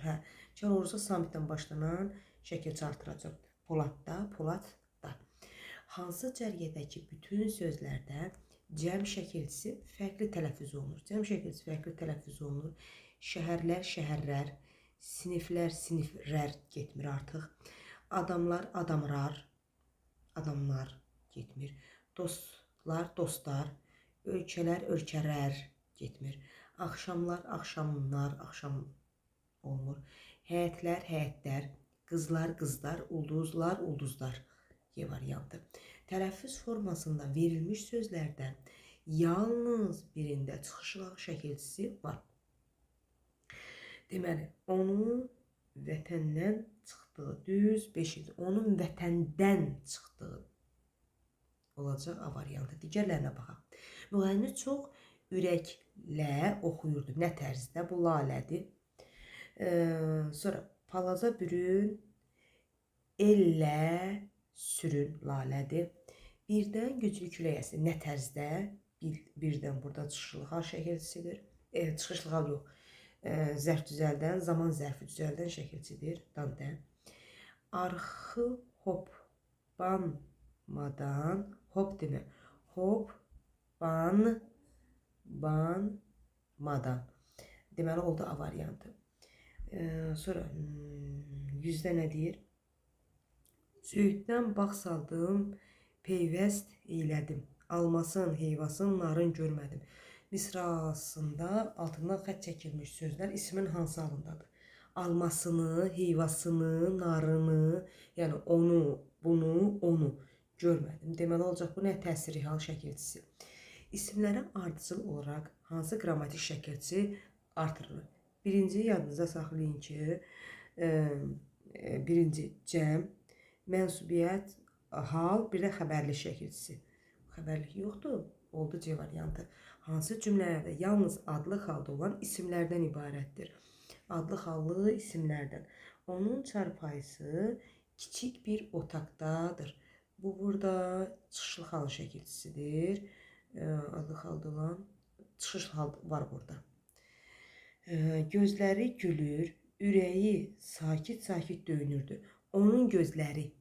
Kar olursa samitdən başlanan şəkilçi artıracaq. Poladda, Poladda. Hansı cərgədəki bütün sözlərdə cəm şəkilçisi fərqli tələffüz olunur? Cəm şəkilçisi fərqli tələffüz olunur. Şəhərlər, şəhərlər. Siniflər, siniflər getmir artıq. Adamlar, adamlar, adamlar getmir. Dostlar, dostlar. Ölkələr, ölkələr getmir. Axşamlar, axşamlar, axşam olmur. Həyətlər, həyətlər. Qızlar, qızlar, ulduzlar, ulduzlar. Y variantı. Tələffüz formasında verilmiş sözlərdən yalnız birində çıxışlı şəkilçisi var. Deməli, onun vətəndən çıxdığı düz 5 il. Onun vətəndən çıxdığı olacaq A variantı. Digərlərinə baxaq. Müğənni çox ürəklə oxuyurdu. Nə tərzdə? Bu lalədir. Sonra palaza bürün, ellə sürün lalədir. Birdən güclü külək əsir. Nə tərzdə? Birdən burada çıxışlı hal şəkilçisidir. Çıxışlı hal yox. Zərf düzəldən, zaman zərfi düzəldən şəkilçidir. Dante. Arxı hoppanmadan, hop demə, hoppanmadan. Deməli, oldu A variantı. Sonra yüzdə nə deyir? Söyüddən bağ saldım, peyvəst eylədim. Almasın, heyvasın, narın görmədim. Misrasında altından xət çəkilmiş sözlər ismin hansı halındadır? Almasını, heyvasını, narını, yəni onu, bunu, onu görmədim. Deməli olacaq bu nə? Təsiri hal şəkilçisi. İsimlərə ardıcıl olaraq hansı qrammatik şəkilçi artırılır? Birinci yadınıza saxlayın ki, birinci cəm, mənsubiyyət, hal, bir də xəbərli şəkilçisi. Xəbərlik yoxdur. Oldu C variantı. Hansı cümlələrdə yalnız adlı halda olan isimlərdən ibarətdir? Adlı hallı isimlərdən. Onun çarpayısı kiçik bir otaqdadır. Bu burada çıxışlı hal şəkilçisidir. Adlı halda olan çıxış hal var burada. Gözləri gülür, ürəyi sakit-sakit döyünürdü. Onun gözləri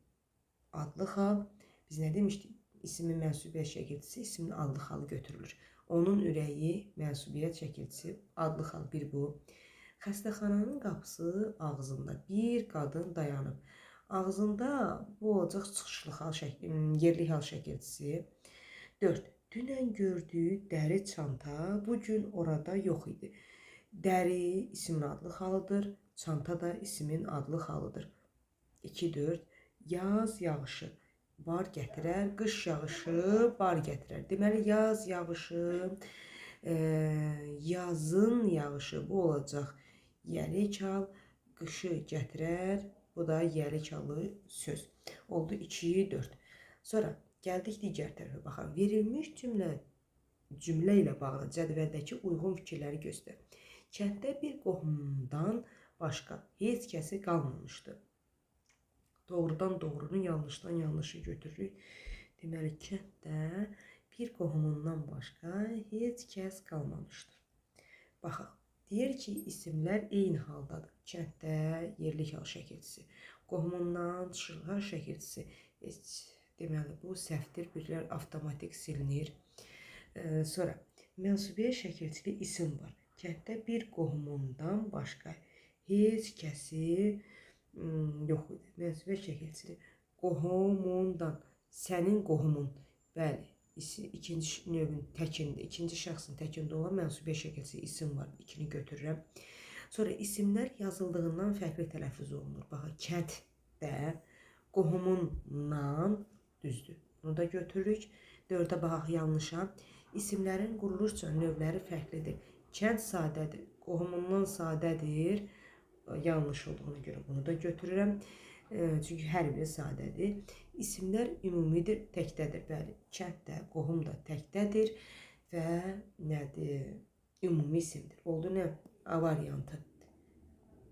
adlı hal. Biz nə demişdik? İsmin mənsubiyyət şəkilçisi, ismin adlı halı götürülür. Onun ürəyi, mənsubiyyət şəkilçisi, adlı hal bir bu. Xəstəxananın qapısı ağzında bir qadın dayanıb. Ağzında bu olacaq çıxışlı hal yerli hal şəkilçisi. 4. Dünən gördüyü dəri çanta bu gün orada yox idi. Dəri ismin adlı halıdır, çanta da ismin adlı halıdır. 2-4. Yaz yağışı bar gətirər, qış yağışı bar gətirər. Deməli, yaz yağışı, yazın yağışı bu olacaq yəlik hal, qışı gətirər, bu da yəlik halı söz. Oldu 2-4. Sonra gəldik digər tərəfə baxaq. Verilmiş cümlə ilə bağlı cədvəldəki uyğun fikirləri göstər. Kənddə bir qohumdan başqa heç kəsi qalmamışdı. Doğrudan doğrunu, yanlışdan yanlışı götürürük. Deməli, kənddə bir qohumundan başqa heç kəs qalmamışdır. Baxaq. Deyir ki, isimlər eyni haldadır. Kənddə yerli hal şəkilçisi. Qohumundan çıxışlı hal şəkilçisi. Deməli, bu səhvdir. Birlər avtomatik silinir. Sonra, mənsubiyyət şəkilçili isim var. Kənddə bir qohumundan başqa heç kəsi yox idi. Mənsubiyyət şəkilçili qohumundan, sənin qohumun. Bəli, ikinci növün təkində, ikinci şəxsin təkində olan mənsubiyyət şəkilçili isim var. İkini götürürəm. Sonra isimlər yazıldığından fərqli tələffüz olunur. Baxın, kənd də qohumundan düzdür. Bunu da götürürük. 4-ə baxaq yanlışa. İsimlərin quruluşca növləri fərqlidir. Kənd sadədir, qohumundan sadədir. Yanlış olduğuna görə bunu da götürürəm. Çünki hər biri sadədir. İsimlər ümumidir, təkdədir. Bəli, kənd də, qohum da təkdədir və nədir? Ümumi isimdir. Oldu nə? A variantı.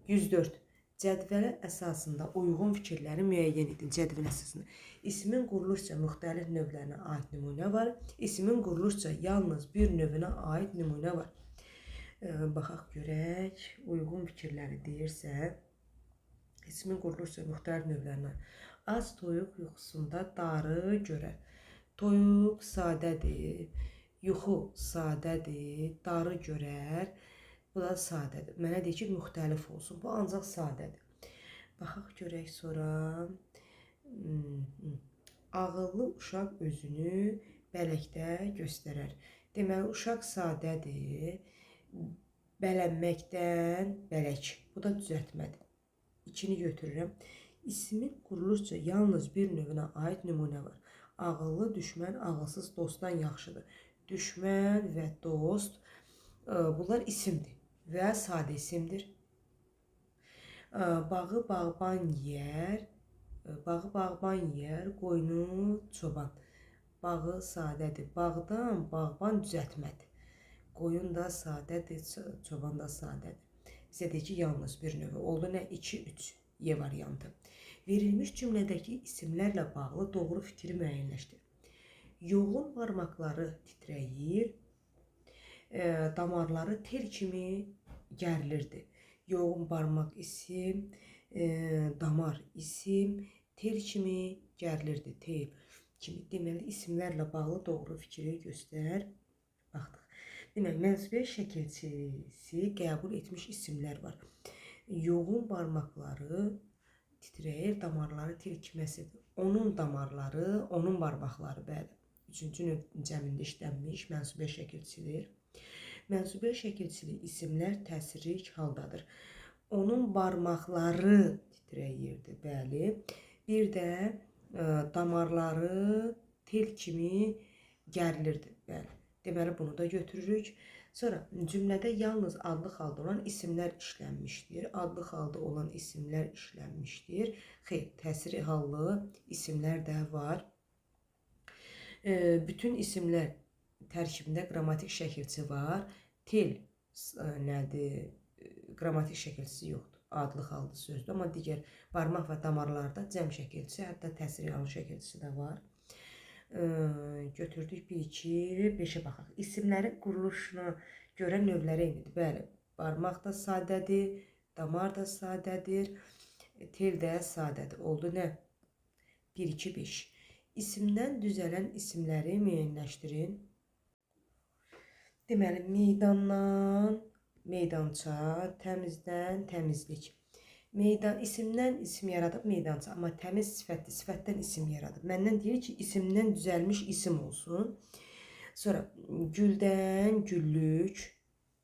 104. Cədvələ əsasında uyğun fikirləri müəyyən edin. Cədvəl əsasında. İsmin quruluşca müxtəlif növlərinə aid nümunə var. İsmin quruluşca yalnız bir növünə aid nümunə var. Baxaq görək. Uyğun fikirləri deyirsə, ismin quruluşca müxtəlif növlərinə. Az toyuq yuxusunda darı görər. Toyuq sadədir. Yuxu sadədir. Darı görər. Bu da sadədir. Mənə deyir ki, müxtəlif olsun. Bu ancaq sadədir. Baxaq görək sonra. Ağıllı uşaq özünü bələkdə göstərər. Deməli, uşaq sadədir. Bələnməkdən bələk. Bu da düzəltmədir. 2-ni götürürəm. İsmin quruluşca yalnız bir növünə aid nümunə var. Ağıllı düşmən ağılsız dostdan yaxşıdır. Düşmən və dost bunlar isimdir və sadə isimdir. Bağı bağban yeyər, qoyunu çoban. Bağı sadədir. Bağdan bağban düzəltmədir. Qoyun da sadədir, çoban da sadədir. Bizə deyir ki, yalnız bir növü. Oldu nə? 2-3. Y variantı. Verilmiş cümlədəki isimlərlə bağlı doğru fikri müəyyənləşdir. Yoğun barmaqları titrəyir, damarları tel kimi gərilirdi. Yoğun barmaq isim, damar isim, tel kimi gərilirdi. Tel kimi. Deməli, isimlərlə bağlı doğru fikri göstər. Baxdıq. Deməli, mənsubiyyət şəkilçisi qəbul etmiş isimlər var. Yoğun barmaqları titrəyir, damarları tel kiməsidir. Onun damarları, onun barmaqları, bəli. 3-cü növ cəmində işlənmiş mənsubiyyət şəkilçisidir. Mənsubiyyət şəkilçili isimlər təsirlik haldadır. Onun barmaqları titrəyirdi, bəli. Bir də damarları tel kimi gərilirdi, bəli. Deməli, bunu da götürürük. Sonra cümlədə yalnız adlı halda olan isimlər işlənmişdir. Adlı halda olan isimlər işlənmişdir. Xeyr, təsiri hallı isimlər də var. Bütün isimlər tərkibində qrammatik şəkilçi var. Tel nədir? Qrammatik şəkilçisi yoxdur. Adlı halda sözdür. Amma digər barmaq və damarlarda cəm şəkilçisi, hətta təsiri hallı şəkilçisi də var. Götürdük 1-2, 5-ə baxaq. İsimlərin quruluşuna görə növləri eynidir. Bəli, barmaq da sadədir, damar da sadədir, tel də sadədir. Oldu nə? 1-2, 5. İsimdən düzələn isimləri müəyyənləşdirin. Deməli, meydandan meydança, təmizdən təmizlik. Meydan isimdən isim yaradıb meydança, amma təmiz sifətdir, sifətdən isim yaradıb. Məndən deyir ki, isimdən düzəlmiş isim olsun. Sonra güldən güllük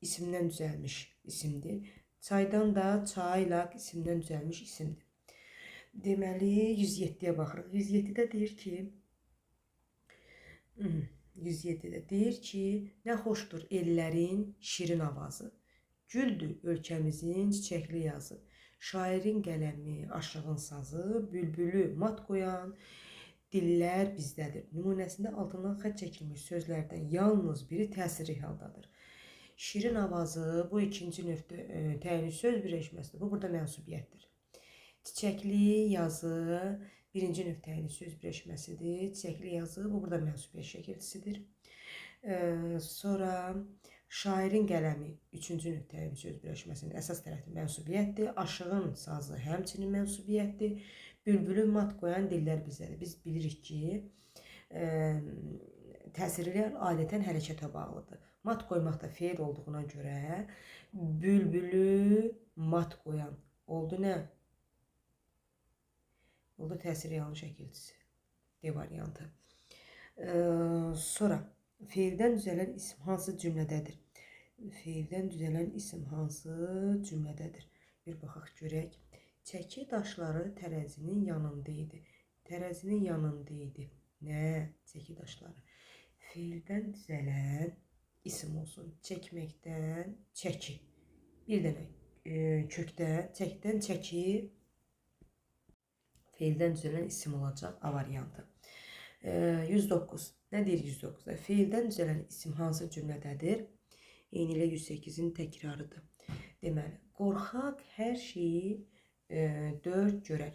isimdən düzəlmiş isimdir. Çaydan da çaylaq isimdən düzəlmiş isimdir. Deməli 107-yə baxırıq. 107-də deyir ki, nə xoşdur ellərin şirin avazı. Güldür ölkəmizin çiçəkli yazı. Şairin qələmi, aşığın sazı, bülbülü mat qoyan dillər bizdədir. Nümunəsində altından xətt çəkilmiş sözlərdən yalnız biri təsirli haldadır. Şirin avazı bu ikinci növ təyinli söz birləşməsidir. Bu burada mənsubiyyətdir. Çiçəkli yazı birinci növ təyinli söz birləşməsidir. Çiçəkli yazı bu burada mənsubiyyət şəkilçisidir. Sonra şairin qələmi 3-cü növ təyinli söz birləşməsinin əsas tərəfi mənsubiyyətdir. Aşığın sazı həmçinin mənsubiyyətdir. Bülbülü mat qoyan dillər bizdədir. Biz bilirik ki, təsirlər adətən hərəkətə bağlıdır. Mat qoymaq da feil olduğuna görə bülbülü mat qoyan oldu nə? Oldu təsiri yanlış şəkilçisi. D variantı. Sonra feildən düzələn isim hansı cümlədədir? Feildən düzələn isim hansı cümlədədir? Bir baxaq görək. Çəki daşları tərəzinin yanında idi. Tərəzinin yanında idi. Nə? Çəki daşları. Feildən düzələn isim olsun. Çəkməkdən çəki. Bir dənə kökdən, çəkdən çəki feildən düzələn isim olacaq. A variantı. 109. Nə deyir 109? Feildən düzələn isim hansı cümlədədir? Eyni ilə 108-in təkrarıdır. Deməli, qorxaq hər şeyi dörd görər.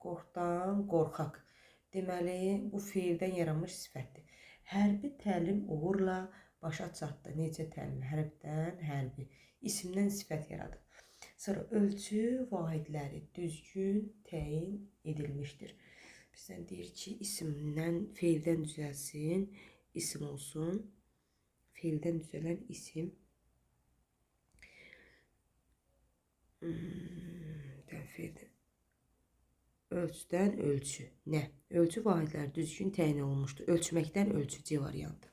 Qorxdan, qorxaq. Deməli, bu feildən yaranmış sifətdir. Hərbi təlim uğurla başa çatdı. Necə təlim? Hərfdən, hərbi. İsimdən sifət yaradır. Sonra ölçü vahidləri düzgün təyin edilmişdir. Bizdən deyir ki, isimdən, feildən düzəlsin, isim olsun. Feildən düzələn isim. Ölçüdən ölçü. Nə? Ölçü vahidləri düzgün təyin olunmuşdur. Ölçməkdən ölçü C variantı.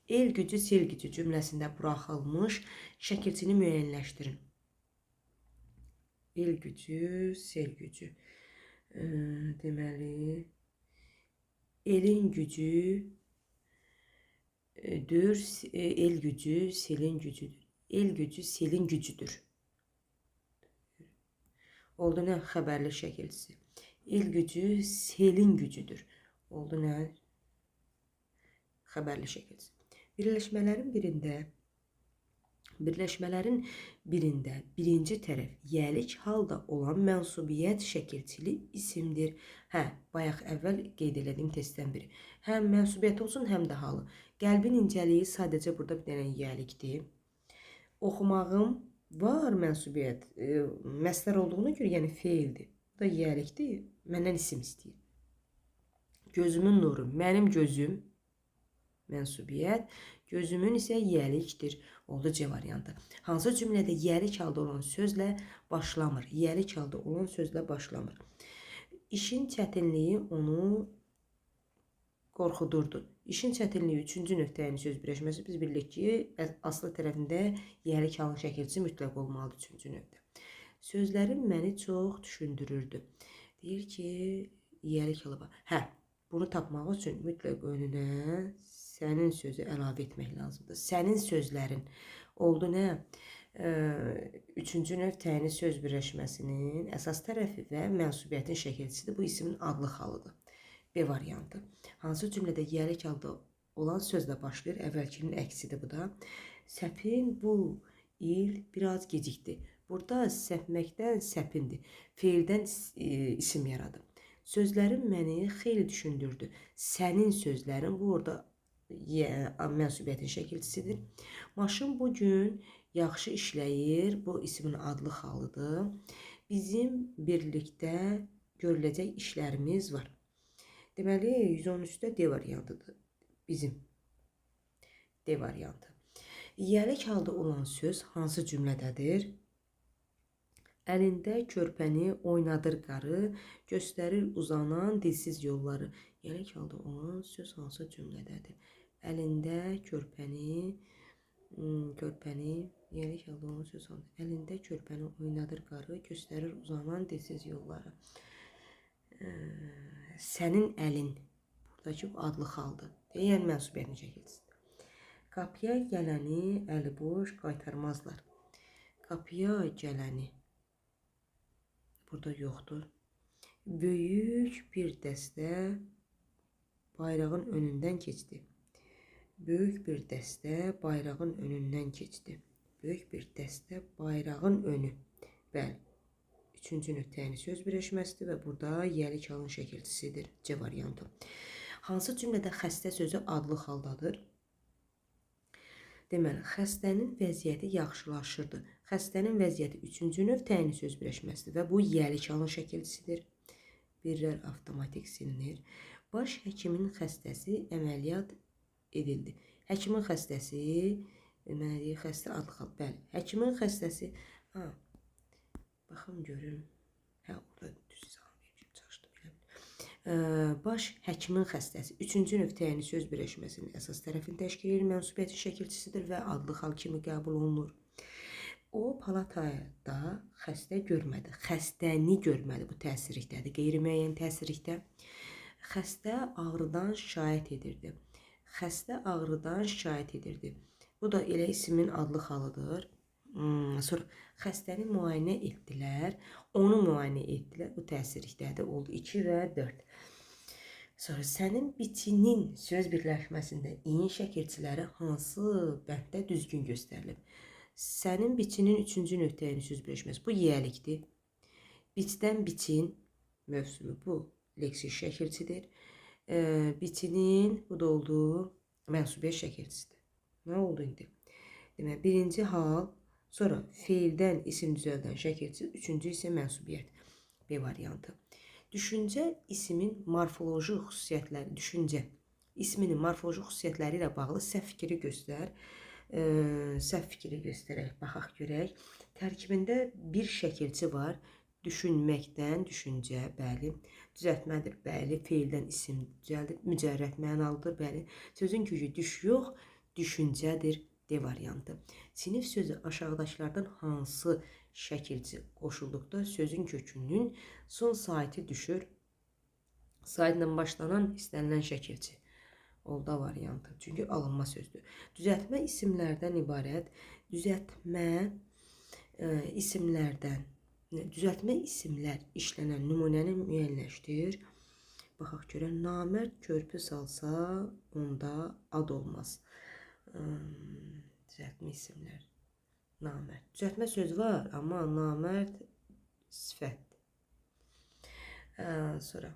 El gücü, sel gücü cümləsində buraxılmış şəkilçini müəyyənləşdirin. El gücü, sel gücü. Deməli, elin gücü el gücü, selin gücüdür. El gücü, selin gücüdür. Oldu nə? Xəbərli şəkilçisi. El gücü, selin gücüdür. Oldu nə? Xəbərli şəkilçisi. Birləşmələrin birində birinci tərəf yəlik halda olan mənsubiyyət şəkilçili isimdir. Hə, bayaq əvvəl qeyd elədiyim testdən biri. Həm mənsubiyyət olsun, həm də halı. Qəlbin incəliyi sadəcə burada bir dənə yəlikdir. Oxumağım var mənsubiyyət. Məsdər olduğuna görə, yəni feildir. Bu da yəlikdir. Məndən isim istəyir. Gözümün nuru, mənim gözüm mənsubiyyət, gözümün isə yəlikdir. Oldu C variantı. Hansı cümlədə yəlik halda olan sözlə başlamır? Yəlik halda olan sözlə başlamır. İşin çətinliyi onu qorxudurdu. İşin çətinliyi üçüncü nöqtənin söz birləşməsi. Biz bilirik ki, aslı tərəfində yəlik halın şəkilçisi mütləq olmalıdır üçüncü nöqtə. Sözlərim məni çox düşündürürdü. Deyir ki, yəlik halı var. Hə, bunu tapmaq üçün mütləq önünə sənin sözü əlavə etmək lazımdır. Sənin sözlərin oldu nə? Üçüncü növ təyini söz birləşməsinin əsas tərəfi və mənsubiyyətin şəkilçisidir. Bu isimin adlı halıdır. B variantı. Hansı cümlədə yəlik halda olan sözlə başlayır? Əvvəlkinin əksidir bu da. Səpin bu il biraz gecikdi. Burada səpməkdən səpindir. Feildən isim yaradı. Sözlərim məni xeyli düşündürdü. Sənin sözlərin bu orada mənsubiyyətin şəkilçisidir. Maşın bugün yaxşı işləyir. Bu isimin adlı halıdır. Bizim birlikdə görüləcək işlərimiz var. Deməli, 113-də D variantıdır. Bizim D variantı. Yəlik halda olan söz hansı cümlədədir? Əlində körpəni oynadır qarı, göstərir uzanan dilsiz yolları. Yəlik halda olan söz hansı cümlədədir? Əlində körpəni, yəlik halda olan söz hansı? Əlində körpəni oynadır qarı, göstərir uzanan dilsiz yolları. Sənin əlin, buradakı adlı xaldır. Yəni mənsubiyyətin şəkilçisidir. Qapıya gələni əli boş qaytarmazlar. Qapıya gələni burada yoxdur. Böyük bir dəstə bayrağın önündən keçdi. Böyük bir dəstə bayrağın önündən keçdi. Böyük bir dəstə bayrağın önü. Bəli. Üçüncü nöqtəyini söz birləşməsidir və burada yəlik halın şəkilçisidir. C variantı. Hansı cümlədə xəstə sözü adlı haldadır? Deməli, xəstənin vəziyyəti yaxşılaşırdı. Xəstənin vəziyyəti üçüncü nöqtəyini söz birləşməsidir və bu yəlik halın şəkilçisidir. Birlər avtomatik silinir. Baş həkimin xəstəsi əməliyyat edildi. Həkimin xəstəsi, deməli, xəstə adlı xal. Bəli, həkimin xəstəsi, baxım görürüm. Hə, orada düz izah vermişim, çalışdım. Baş həkimin xəstəsi üçüncü nöqtəyini söz birləşməsinin əsas tərəfini təşkil edir, mənsubiyyətin şəkilçisidir və adlı xal kimi qəbul olunur. O palatada xəstə görmədi. Xəstəni görmədi. Bu təsirlikdədir. Qeyri-müəyyən təsirlikdə. Xəstə ağrıdan şikayət edirdi. Xəstə ağrıdan şikayət edirdi. Bu da elə ismin adlı halıdır. Sonra xəstəni müayinə etdilər. Onu müayinə etdilər. Bu təsirlikdədir. Oldu 2 və 4. Sonra sənin bitinin söz birləşməsində in şəkilçiləri hansı bənddə düzgün göstərilib? Sənin bitinin 3-cü nöqtəyinin söz birləşməsi. Bu yiyəlikdir. Bitdən bitin mövzumu bu leksik şəkilçidir. Bitinin bu da oldu mənsubiyyət şəkilçisidir. Nə oldu indi? Demək, birinci hal, sonra feildən isim düzəldən şəkilçi, üçüncü isə mənsubiyyət. B variantı. Düşüncə ismin morfoloji xüsusiyyətləri, düşüncə isminin morfoloji xüsusiyyətləri ilə bağlı səhv fikri göstər. Səhv fikri göstərək, baxaq görək. Tərkibində bir şəkilçi var. Düşünməkdən düşüncə, bəli. Düzəltmədir, bəli. Feildən isim düzəldir, mücərrəd mənalıdır, bəli. Sözün kökü düş yox, düşüncədir. D variantı. Sinif sözü aşağıdakılardan hansı şəkilçi qoşulduqda sözün kökünün son saiti düşür. Saitlə başlanan istənilən şəkilçi. Oldu variantı. Çünki alınma sözdür. Düzəltmə isimlərdən ibarət. Düzəltmə isimlər işlənən nümunəni müəyyənləşdir. Baxaq görək, namərd körpü salsa onda ad olmaz. Düzəltmə isimlər. Namərd. Düzəltmə söz var, amma namərd sifətdir. Sonra.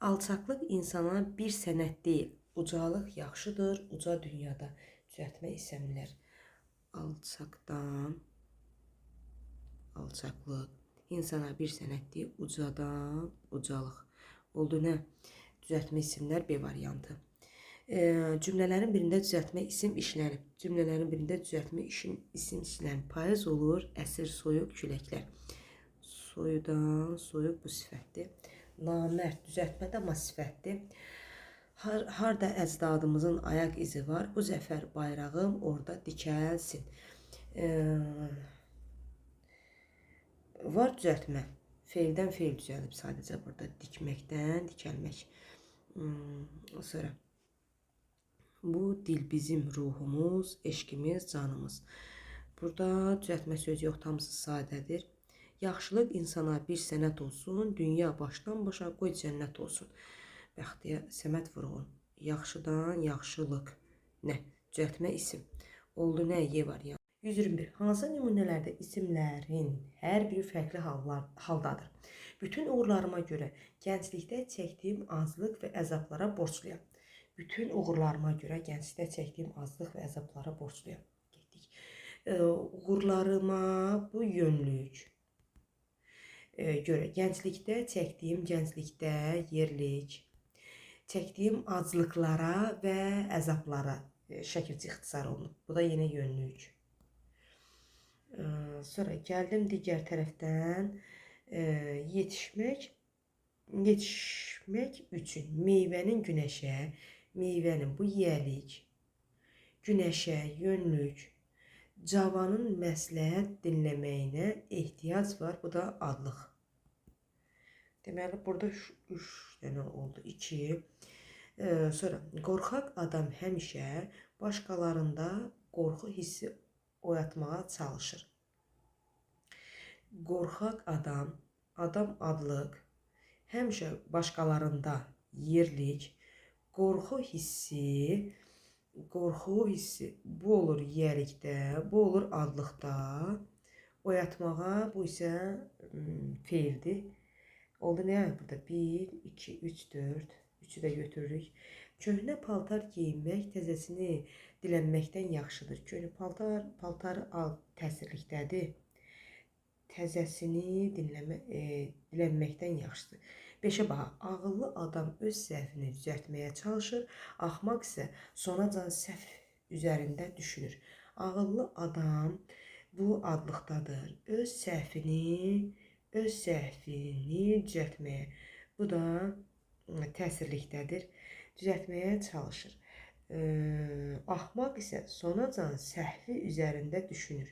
Alçaqlıq insana bir sənət deyil. Ucalıq yaxşıdır, uca dünyada. Düzəltmə isimlər. Alçaqdan, alçaqlıq. İnsana bir sənət deyil, ucadan, ucalıq. Oldu nə? Düzəltmə isimlər B variantı. Cümlələrin birində düzəltmə isim işlənib. Cümlələrin birində düzəltmə isim işlənib. Payız olur, əsir, soyuq, küləklər. Soyudan, soyuq bu sifətdir. Namərd düzəltmədə amma sifətdir. Harda əcdadımızın ayaq izi var, bu zəfər bayrağım orada dikəlsin. Var düzəltmə. Feildən feil düzəlib sadəcə burada. Dikməkdən dikəlmək. Sonra. Bu dil bizim ruhumuz, eşkimiz, canımız. Burada düzəltmə söz yox, hamısı sadədir. Yaxşılıq insana bir sənət olsun, dünya başdan başa qoy cənnət olsun. Bəxtiyə Səməd Vurğun. Yaxşıdan yaxşılıq. Nə? Düzəltmə isim. Oldu nə? Y variantı. 121. Hansı nümunələrdə isimlərin hər biri fərqli haldadır? Bütün uğurlarıma görə gənclikdə çəkdiyim azlıq və əzablara borçluyam. Bütün uğurlarıma görə gənclikdə çəkdiyim azlıq və əzablara borçluyam. Getdik. Uğurlarıma bu yönlük. Görə gənclikdə çəkdiyim, gənclikdə yerlik. Çəkdiyim aclıqlara və əzablara şəkilçi ixtisar olunub. Bu da yenə yönlük. Sonra gəldim digər tərəfdən yetişmək üçün meyvənin günəşə, meyvənin bu yiyəlik, günəşə, yönlük, cavanın məsləhət dinləməyinə ehtiyac var. Bu da adlıq. Deməli, burada 3 dənə oldu. 2. Sonra, qorxaq adam həmişə başqalarında qorxu hissi oyatmağa çalışır. Qorxaq adam, adam adlıq, həmişə başqalarında yerlik, qorxu hissi, bu olur yiyəlikdə, bu olur adlıqda, oyatmağa, bu isə feildir. Oldu nə? Burada 1, 2, 3, 4, 3'ü də götürürük. Köhnə paltar geyinmək təzəsini dilənməkdən yaxşıdır. Köhnə paltarı al təsirlikdədir. Təzəsini dilənməkdən yaxşıdır. 5'ə bax. Ağıllı adam öz səhvini düzəltməyə çalışır. Axmaq isə sonacan səhv üzərində düşünür. Ağıllı adam bu adlıqdadır. Öz səhvini düzəltməyə. Bu da təsirlikdədir. Düzəltməyə çalışır. Axmaq isə sonacan səhvi üzərində düşünür.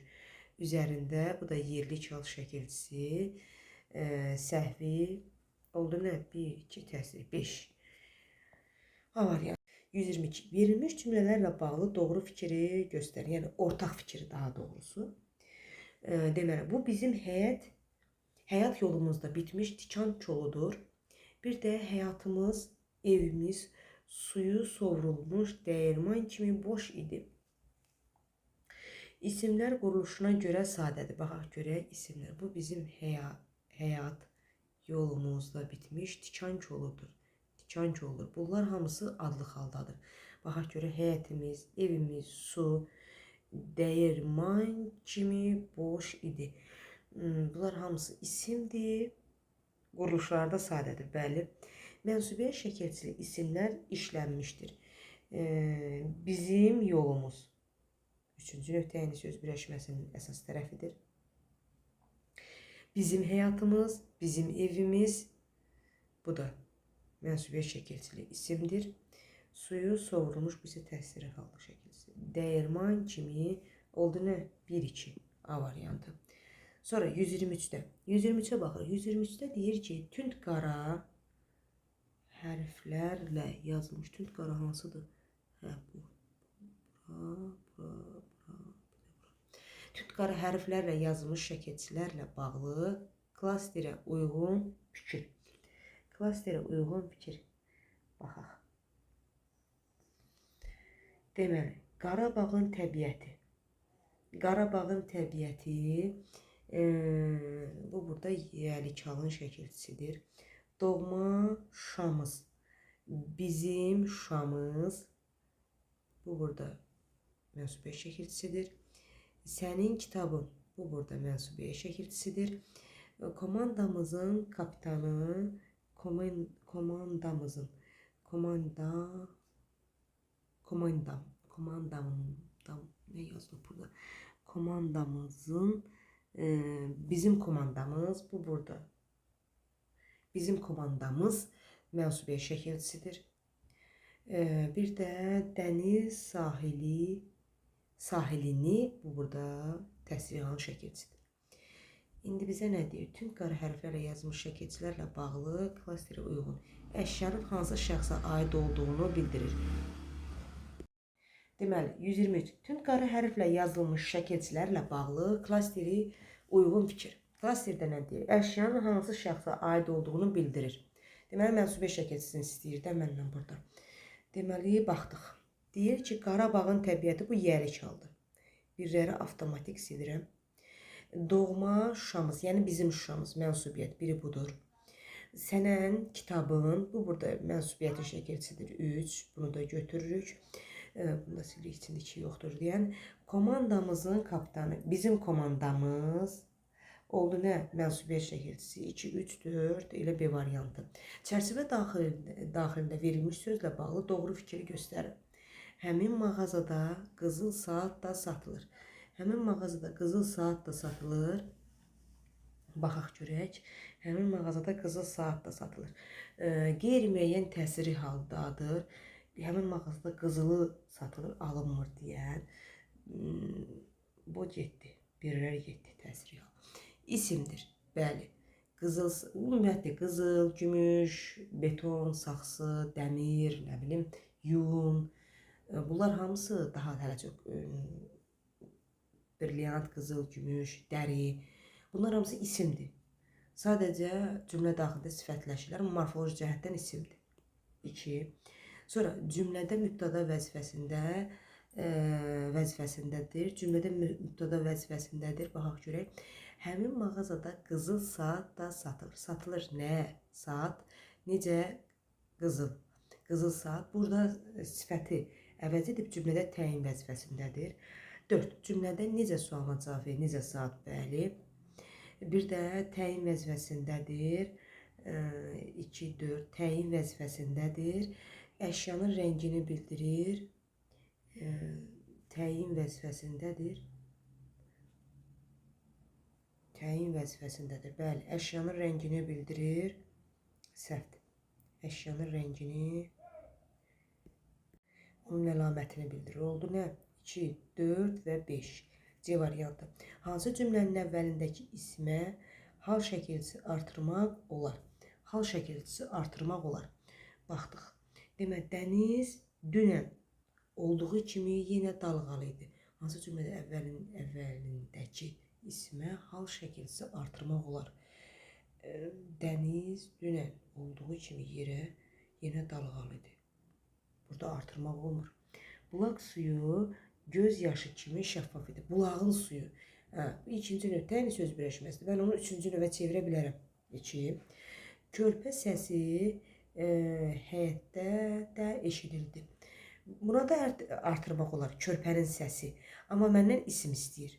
üzərində. Bu da yerli çal şəkilçisi. Səhvi oldu nə? 1, 2, təsir 5. A variantı. 122. Verilmiş cümlələrlə bağlı doğru fikri göstərir. Yəni ortaq fikri daha doğrusu. Deməli, bu bizim həyat yolumuzda bitmiş tikan çoludur. Bir də həyatımız, evimiz suyu sovrulmuş dəyirman kimi boş idi. İsimlər quruluşuna görə sadədir. Baxaq görək isimlər. Bu bizim həyat yolumuzda bitmiş tikan çoludur. Tikan çoludur. Bunlar hamısı adlı haldadır. Baxaq görək həyətimiz, evimiz, su, dəyirman kimi boş idi. Bunlar hamısı isimdir. Quruluşlarda sadədir, bəli. Mənsubiyyət şəkilçili isimlər işlənmişdir. Bizim yolumuz. Üçüncü nöqtəyini söz birləşməsinin əsas tərəfidir. Bizim həyatımız, bizim evimiz. Bu da mənsubiyyət şəkilçili isimdir. Suyu sovrulmuş bizi təsiri hallı şəkilçisi. Dəyirman kimi oldu nə? 1-2 A variantı. Sonra 123'də. 123'ə baxır. 123'də deyir ki, tünd qara hərflərlə yazılmış. Tünd qara hansıdır? Bu. Tünd qara hərflərlə yazılmış şəkilçilərlə bağlı klasterə uyğun fikir. Klasterə uyğun fikir. Baxaq. Deməli, Qarabağın təbiəti. Qarabağın təbiəti bu burada yəli çalın şəkilçisidir. Doğma Şamız. Bizim Şamız. Bu burada mənsubiyyət şəkilçisidir. Sənin kitabın. Bu burada mənsubiyyət şəkilçisidir. Komandamızın kapitanı. Komandamızın. Ne yazdı burada? Komandamızın. Bizim komandamız. Bu burada. Bizim komandamız mənsubiyyət şəkilçisidir. Bir də dəniz sahilini bu burada təsvirhan şəkilçisidir. İndi bizə nə deyir? Tünd qara hərflərlə yazılmış şəkilçilərlə bağlı klasterə uyğun əşyanın hansı şəxsə aid olduğunu bildirir. Deməli, 123. Tünd qara hərflə yazılmış şəkilçilərlə bağlı klasteri uyğun fikir. Klasterdə nə deyir? Əşyanın hansı şəxsə aid olduğunu bildirir. Deməli, mənsubiyyət şəkilçisini istəyir də məndən burada. Deməli, baxdıq. Deyir ki, Qarabağın təbiəti bu yəli çaldı. Birləri avtomatik silirəm. Doğma Şuşamız, yəni bizim Şuşamız, mənsubiyyət biri budur. Sənin kitabın, bu burada mənsubiyyətin şəkilçisidir 3, bunu da götürürük. Bunda silirik, içində 2 yoxdur deyən. Komandamızın kapitanı, bizim komandamız oldu nə? Mənsubiyyət şəkilçisi 2, 3, 4 elə B variantı. Çərçivə daxilində verilmiş sözlə bağlı doğru fikri göstərir. Həmin mağazada qızıl saat da satılır. Həmin mağazada qızıl saat da satılır. Baxaq görək. Həmin mağazada qızıl saat da satılır. Qeyri-müəyyən təsiri haldadır. Həmin mağazada qızılı satılır, alınmır deyən. Bu getdi. Birlər getdi təsiri hal. İsimdir. Bəli. Qızıl, ümumiyyətlə qızıl, gümüş, beton, saxsı, dəmir, nə bilim, yun. Bunlar hamısı daha hələ çox brilyant, qızıl, gümüş, dəri. Bunlar hamısı isimdir. Sadəcə cümlə daxilində sifətləşirlər, morfoloji cəhətdən isimdir. 2. Sonra cümlədə mübtəda vəzifəsindədir. Cümlədə mübtəda vəzifəsindədir. Baxaq görək. Həmin mağazada qızıl saat da satılır. Satılır nə? Saat. Necə? Qızıl. Qızıl saat. Burada sifəti əvəz edib cümlədə təyin vəzifəsindədir. 4. Cümlədə necə sualına cavab verir? Necə saat? Bəli. Bir də təyin vəzifəsindədir. 2, 4. Təyin vəzifəsindədir. Əşyanın rəngini bildirir. Təyin vəzifəsindədir. Təyin vəzifəsindədir. Bəli, əşyanın rəngini bildirir. Səhvdir. Əşyanın rəngini, onun əlamətini bildirir. Oldu nə? 2, 4 və 5. C variantı. Hansı cümlənin əvvəlindəki ismə hal şəkilçisi artırmaq olar? Hal şəkilçisi artırmaq olar. Baxdıq. Demək, dəniz dünən olduğu kimi yenə dalğalı idi. Hansı cümlədə əvvəlindəki ismə hal şəkilçisi artırmaq olar? Dəniz dünən olduğu kimi yenə dalğalı idi. Burada artırmaq olmur. Bulaq suyu göz yaşı kimi şəffaf idi. Bulağın suyu. İkinci növ təyini söz birləşməsidir. Mən onu üçüncü növə çevirə bilərəm. 2. Körpə səsi həyətdə də eşidildi. Buna da artırmaq olar. Körpənin səsi. Amma məndən isim istəyir.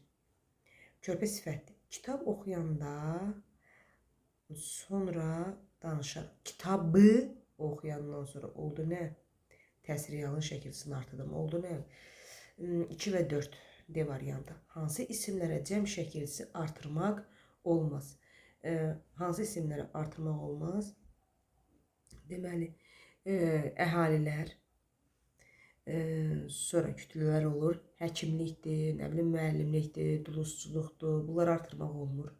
Körpə sifətdir. Kitab oxuyanda sonra danışar. Kitabı oxuyandan sonra oldu nə? Təsir yalın şəkilçisini artırdım. Oldu nə? 2 və 4 D variantı. Hansı isimlərə cəm şəkilçisi artırmaq olmaz? Hansı isimlərə artırmaq olmaz? Deməli, əhalilər, sonra kütlələr olur. Həkimlikdir, nə bilim, müəllimlikdir, duluzçuluqdur. Bunlar artırmaq olmur.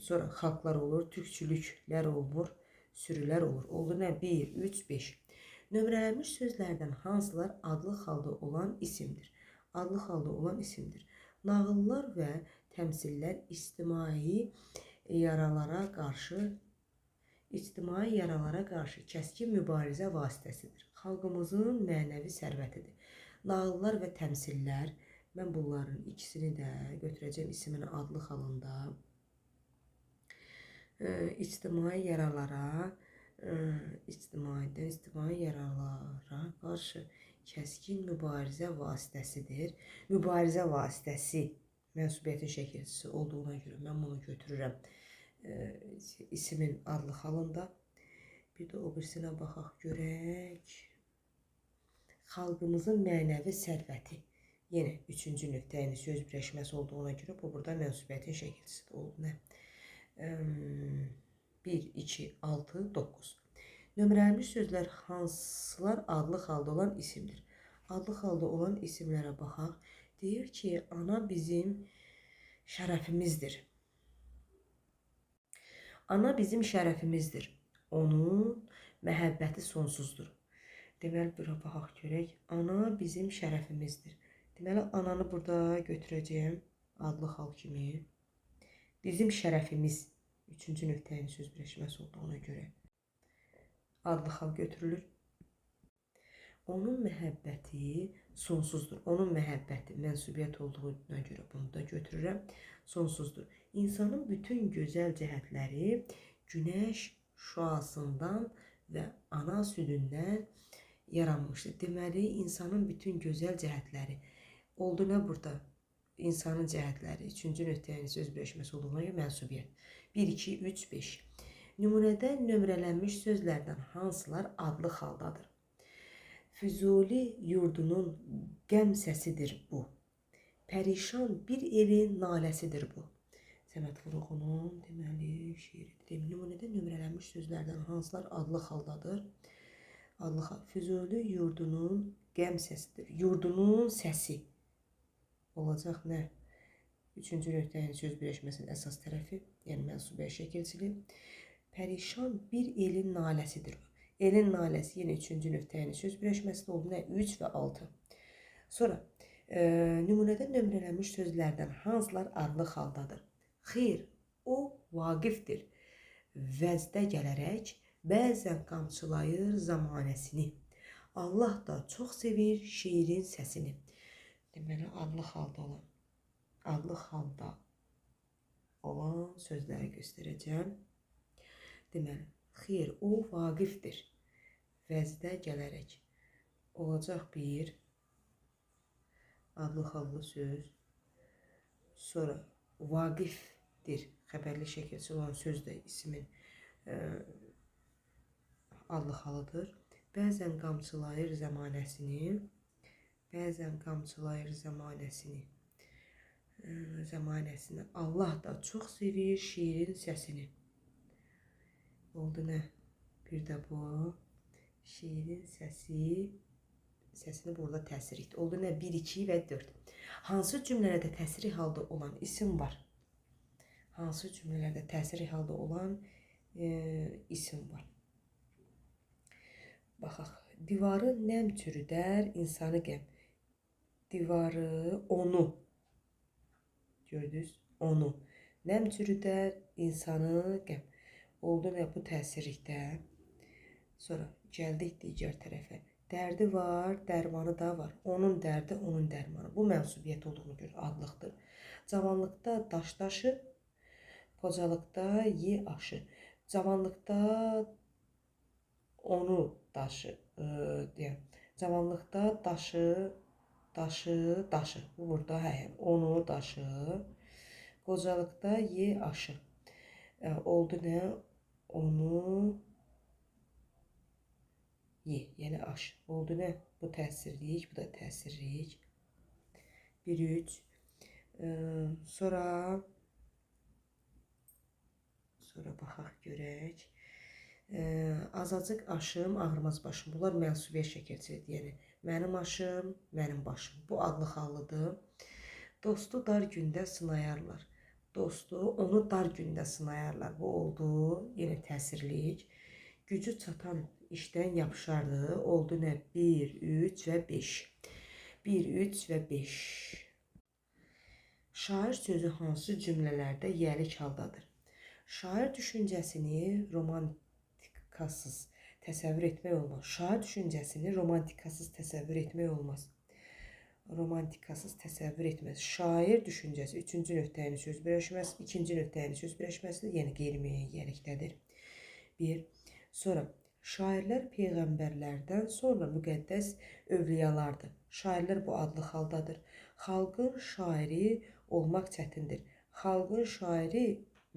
Sonra xalqlar olur, türkçülüklər olmur, sürülər olur. Oldu nə? 1, 3, 5. Nömrələnmiş sözlərdən hansılar adlı halda olan isimdir? Adlı halda olan isimdir. Nağıllar və təmsillər ictimai yaralara qarşı kəskin mübarizə vasitəsidir. Xalqımızın mənəvi sərvətidir. Nağıllar və təmsillər, mən bunların ikisini də götürəcəm isimin adlı halında. İctimai yaralara qarşı kəskin mübarizə vasitəsidir. Mübarizə vasitəsi mənsubiyyətin şəkilçisi olduğuna görə mən bunu götürürəm isimin adlı halında. Bir də o birisinə baxaq görək. Xalqımızın mənəvi sərvəti. Yenə üçüncü nöqtəyinin söz birləşməsi olduğuna görə bu burada mənsubiyyətin şəkilçisidir. Oldu nə? 1, 2, 6, 9. Nömrələnmiş sözlər hansılar adlı halda olan isimdir? Adlı halda olan isimlərə baxaq. Deyir ki, ana bizim şərəfimizdir. Ana bizim şərəfimizdir. Onun məhəbbəti sonsuzdur. Deməli, bura baxaq görək. Ana bizim şərəfimizdir. Deməli, ananı burada götürəcəyim adlı hal kimi. Bizim şərəfimiz. Üçüncü nöqtəyin söz birləşməsi olduğuna görə adlı hal götürülür. Onun məhəbbəti sonsuzdur. Onun məhəbbəti mənsubiyyət olduğuna görə bunu da götürürəm. Sonsuzdur. İnsanın bütün gözəl cəhətləri günəş şüasından və ana südündən yaranmışdır. Deməli, insanın bütün gözəl cəhətləri oldu nə burada? İnsanın cəhətləri, üçüncü nöqtəyin söz birləşməsi olduğuna görə mənsubiyyət. 1, 2, 3, 5. Nümunədə nömrələnmiş sözlərdən hansılar adlı haldadır? Füzuli yurdunun qəm səsidir bu. Pərişan bir elin naləsidir bu. Səməd Vurğunun deməli şeiridir. Nümunədə nömrələnmiş sözlərdən hansılar adlı haldadır? Adlı hal. Füzuli yurdunun qəm səsidir. Yurdunun səsi. Olacaq nə? Üçüncü nöqtəyin söz birləşməsinin əsas tərəfi, yəni mənsubiyyə şəkilçili. Pərişan bir elin naləsidir. Elin naləsi yenə üçüncü nöqtəyin söz birləşməsində oldu nə? 3 və 6. Sonra, nümunədə nömrələnmiş sözlərdən hansılar adlı haldadır? Xeyr, o vaqifdir. Vəzdə gələrək, bəzən qamçılayır zamanəsini. Allah da çox sevir şeirin səsini. Deməli, adlı halda olan sözləri göstərəcəm. Deməli, xeyr, o vaqifdir. Vəzdə gələrək. Olacaq bir adlı hallı söz. Sonra vaqifdir. Xəbərli şəkilçi olan söz də isimin adlı halıdır. Bəzən qamçılayır zəmanəsini. Zəmanəsini. Allah da çox sevir şiirin səsini. Oldu nə? Bir də bu. Şiirin səsi səsini burada təsirli. Oldu nə? 1, 2 və 4. Hansı cümlələrdə təsirli halda olan isim var? Hansı cümlələrdə təsirli halda olan isim var? Baxaq. Divarı nəm çürüdər, insanı qəm. Divarı, onu. Gördünüz? Onu. Nəm çürüdər, insanı qəm. Oldu nə? Bu təsirlikdə. Sonra gəldik digər tərəfə. Dərdi var, dərmanı da var. Onun dərdi, onun dərmanı. Bu mənsubiyyət olduğunu görə adlıqdır. Cavanlıqda daş daşı, qocalıqda ye aşı. Cavanlıqda onu daşı, deyəm. Cavanlıqda daşı. Bu burada onu daşı. Qocalıqda ye aşı. Oldu nə? Onu ye, yəni aş. Oldu nə? Bu təsirlik, bu da təsirlik. 1, 3. Sonra baxaq görək. Azacıq aşım, ağrımaz başım. Bunlar mənsubiyyət şəkilçisidir. Yəni mənim aşım, mənim başım. Bu adlı hallıdır. Dostu dar gündə sınayarlar. Dostu onu dar gündə sınayarlar. Bu oldu. Yenə təsirlik. Gücü çatan işdən yapışardı. Oldu nə? 1, 3 və 5. 1, 3 və 5. Şair sözü hansı cümlələrdə yəlik haldadır? Şair düşüncəsini romantikasız təsəvvür etmək olmaz. Şair düşüncəsini romantikasız təsəvvür etmək olmaz. Romantikasız təsəvvür etməz. Şair düşüncəsi 3-cü nöqtəyini söz birləşməsi, 2-ci nöqtəyini söz birləşməsidir, yəni qeyri-müəyyənlikdədir. 1. Sonra şairlər peyğəmbərlərdən sonra müqəddəs övliyalardır. Şairlər bu adlı haldadır. Xalqın şairi olmaq çətindir. Xalqın şairi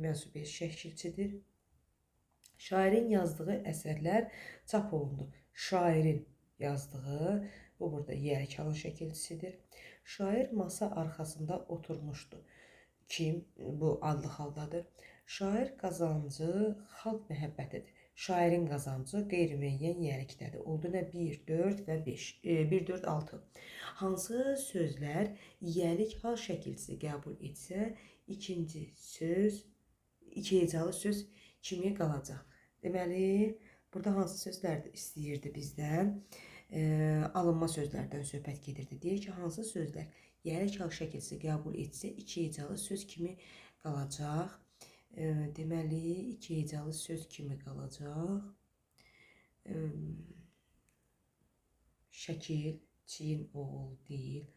mənsubiyyət şəkilçidir. Şairin yazdığı əsərlər çap olundu. Şairin yazdığı, bu burada yərik halın şəkilçisidir. Şair masa arxasında oturmuşdu. Kim? Bu adlı haldadır. Şair qazancı xalq məhəbbətidir. Şairin qazancı qeyri-müəyyən yərikdədir. Oldu nə? 1, 4 və 5. 1, 4, 6. Hansı sözlər yərik hal şəkilçisi qəbul etsə, ikinci söz, iki hecalı söz kimi qalacaq. Deməli, burada hansı sözlər istəyirdi bizdən? Alınma sözlərdən söhbət gedirdi. Deyək ki, hansı sözlər yərik hal şəkilçisi qəbul etsə, iki hecalı söz kimi qalacaq. Deməli, iki hecalı söz kimi qalacaq. Şəkil, çin, oğul, deyil.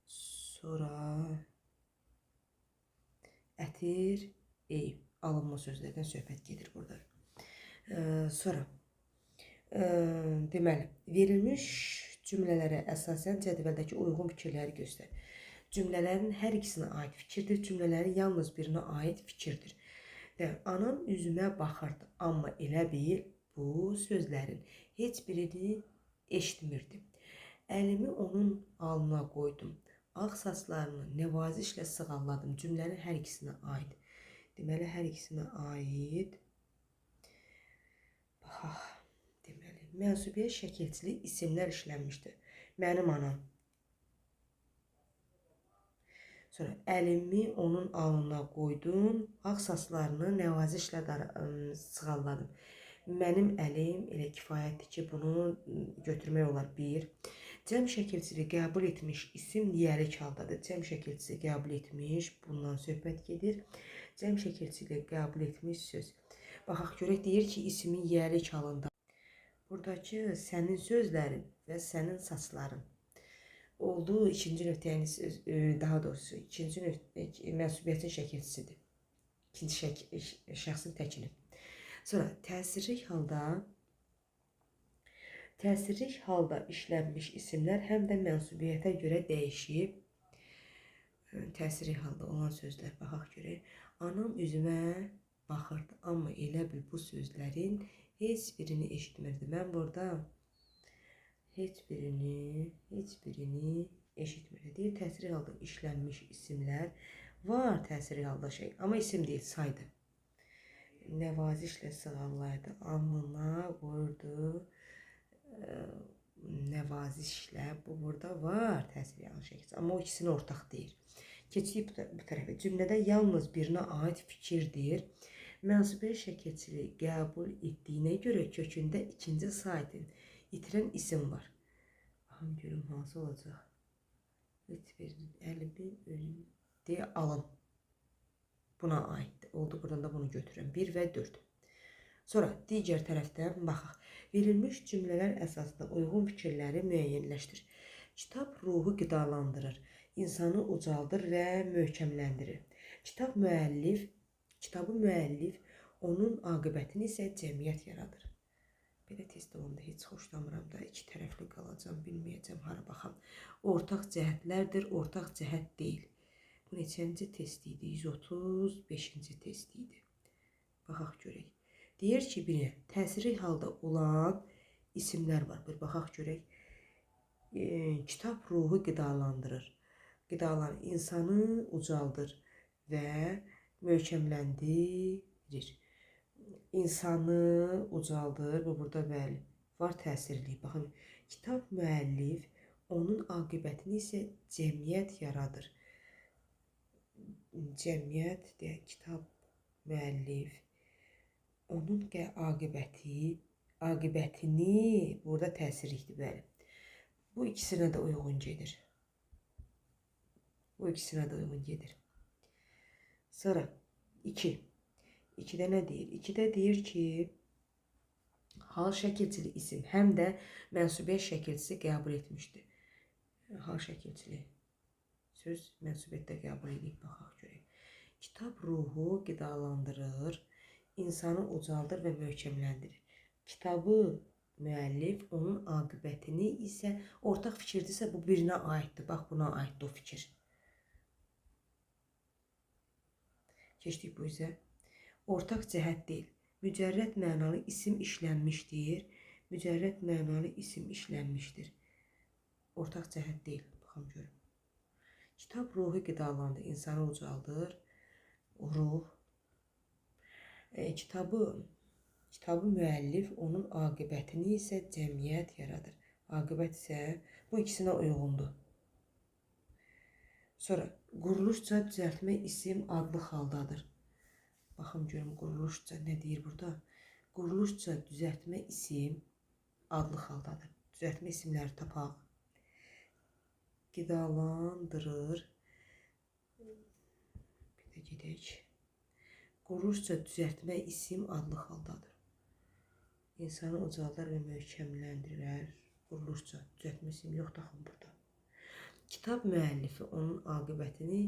Sonra ətir, eyb. Alınma sözlərdən söhbət gedir burada. Sonra deməli, verilmiş cümlələrə əsasən cədvəldəki uyğun fikirləri göstər. Cümlələrin hər ikisinə aid fikirdir. Cümlələrin yalnız birinə aid fikirdir. Anam üzümə baxırdı, amma elə bil bu sözlərin heç birini eşitmirdim. Əlimi onun alnına qoydum. Ağ saçlarını nəvazişlə sığalladım. Cümlənin hər ikisinə aid. Deməli, hər ikisinə aid. Baxaq. Deməli, mənsubiyyət şəkilçili isimlər işlənmişdir. Mənim anam. Sonra əlimi onun alnına qoydum. Ağ saçlarını nəvazişlə sığalladım. Mənim əlim elə kifayətdir ki, bunu götürmək olar. 1. Cəm şəkilçili qəbul etmiş isim yərik haldadır. Cəm şəkilçisi qəbul etmiş, bundan söhbət gedir. Cəm şəkilçili qəbul etmiş söz. Baxaq görək, deyir ki, ismin yərik halında. Buradakı sənin sözlərin və sənin saçların. Oldu ikinci nöqtəyini söz, daha doğrusu ikinci mənsubiyyətin şəkilçisidir. İkinci şəxsin təkini. Sonra təsirlik halda işlənmiş isimlər həm də mənsubiyyətə görə dəyişib. Təsirlik halda olan sözlər, baxaq görək. Anam üzümə baxırdı, amma elə bil bu sözlərin heç birini eşitmirdi. Mən burada heç birini eşitmirdi. Deyir, təsirlik halda işlənmiş isimlər var, təsirlik halda şey, amma isim deyil, saydı. Nəvazişlə sığallaydı, alnına qoydu. nəvazişlə bu burada var təsiri yanlış şəkildə, amma o ikisini ortaq deyir. Keçirik bu tərəfə. Cümlədə yalnız birinə aid fikirdir. Mənsubiyyət şəkilçiliyi qəbul etdiyinə görə kökündə ikinci saitin itirən isim var. Baxın görüm hansı olacaq. 50 ölüm deyə alın. Buna aiddir. Oldu, buradan da bunu götürürəm. 1 və 4. Sonra digər tərəfdən baxaq. Verilmiş cümlələr əsasında uyğun fikirləri müəyyənləşdir. Kitab ruhu qidalandırır, insanı ucaldır və möhkəmləndirir. Kitabı müəllif, onun aqibətini isə cəmiyyət yaradır. Belə test olanda heç xoşlamıram da, iki tərəfli qalacam, bilməyəcəm, hara baxam. Ortaq cəhətlərdir, ortaq cəhət deyil. Bu neçənci test idi? 135-ci test idi. Baxaq görək. Deyir ki, birinə təsiri halda olan isimlər var. Bir baxaq görək. Kitab ruhu qidalandırır. İnsanı ucaldır və möhkəmləndirir. İnsanı ucaldır. Bu burada bəli var təsirli. Baxın, kitab müəllif, onun aqibətini isə cəmiyyət yaradır. Cəmiyyət deyək, kitab müəllif, onun aqibətini burada təsirlikdir, bəli. Bu ikisinə də uyğun gedir. Sonra 2. 2-də nə deyir? 2-də deyir ki, hal şəkilçili isim həm də mənsubiyyət şəkilçisi qəbul etmişdir. Hal şəkilçili söz mənsubiyyətdə qəbul edib, baxaq görək. Kitab ruhu qidalandırır, insanı ucaldır və möhkəmləndirir. Kitabı müəllif, onun aqibətini isə ortaq fikirdirsə, bu birinə aiddir. Bax, buna aiddir o fikir. Keçdik bu üzə. Ortaq cəhət deyil. Mücərrəd mənalı isim işlənmişdir. Mücərrəd mənalı isim işlənmişdir. Ortaq cəhət deyil. Baxın görün. Kitab ruhu qidalandır, insanı ucaldır. Ruh. Kitabı müəllif, onun aqibətini isə cəmiyyət yaradır. Aqibət isə bu ikisinə uyğundur. Sonra, quruluşca düzəltmə isim adlı haldadır. Baxın görüm, quruluşca nə deyir burada? Quruluşca düzəltmə isim adlı haldadır. Düzəltmə isimləri tapaq. Qidalandırır. Bir də gedək. Quruluşca düzəltmə isim adlı haldadır. İnsanı ucaldar və möhkəmləndirər. Quruluşca düzəltmə isim yoxdur axı burada. Kitab müəllifi, onun aqibətini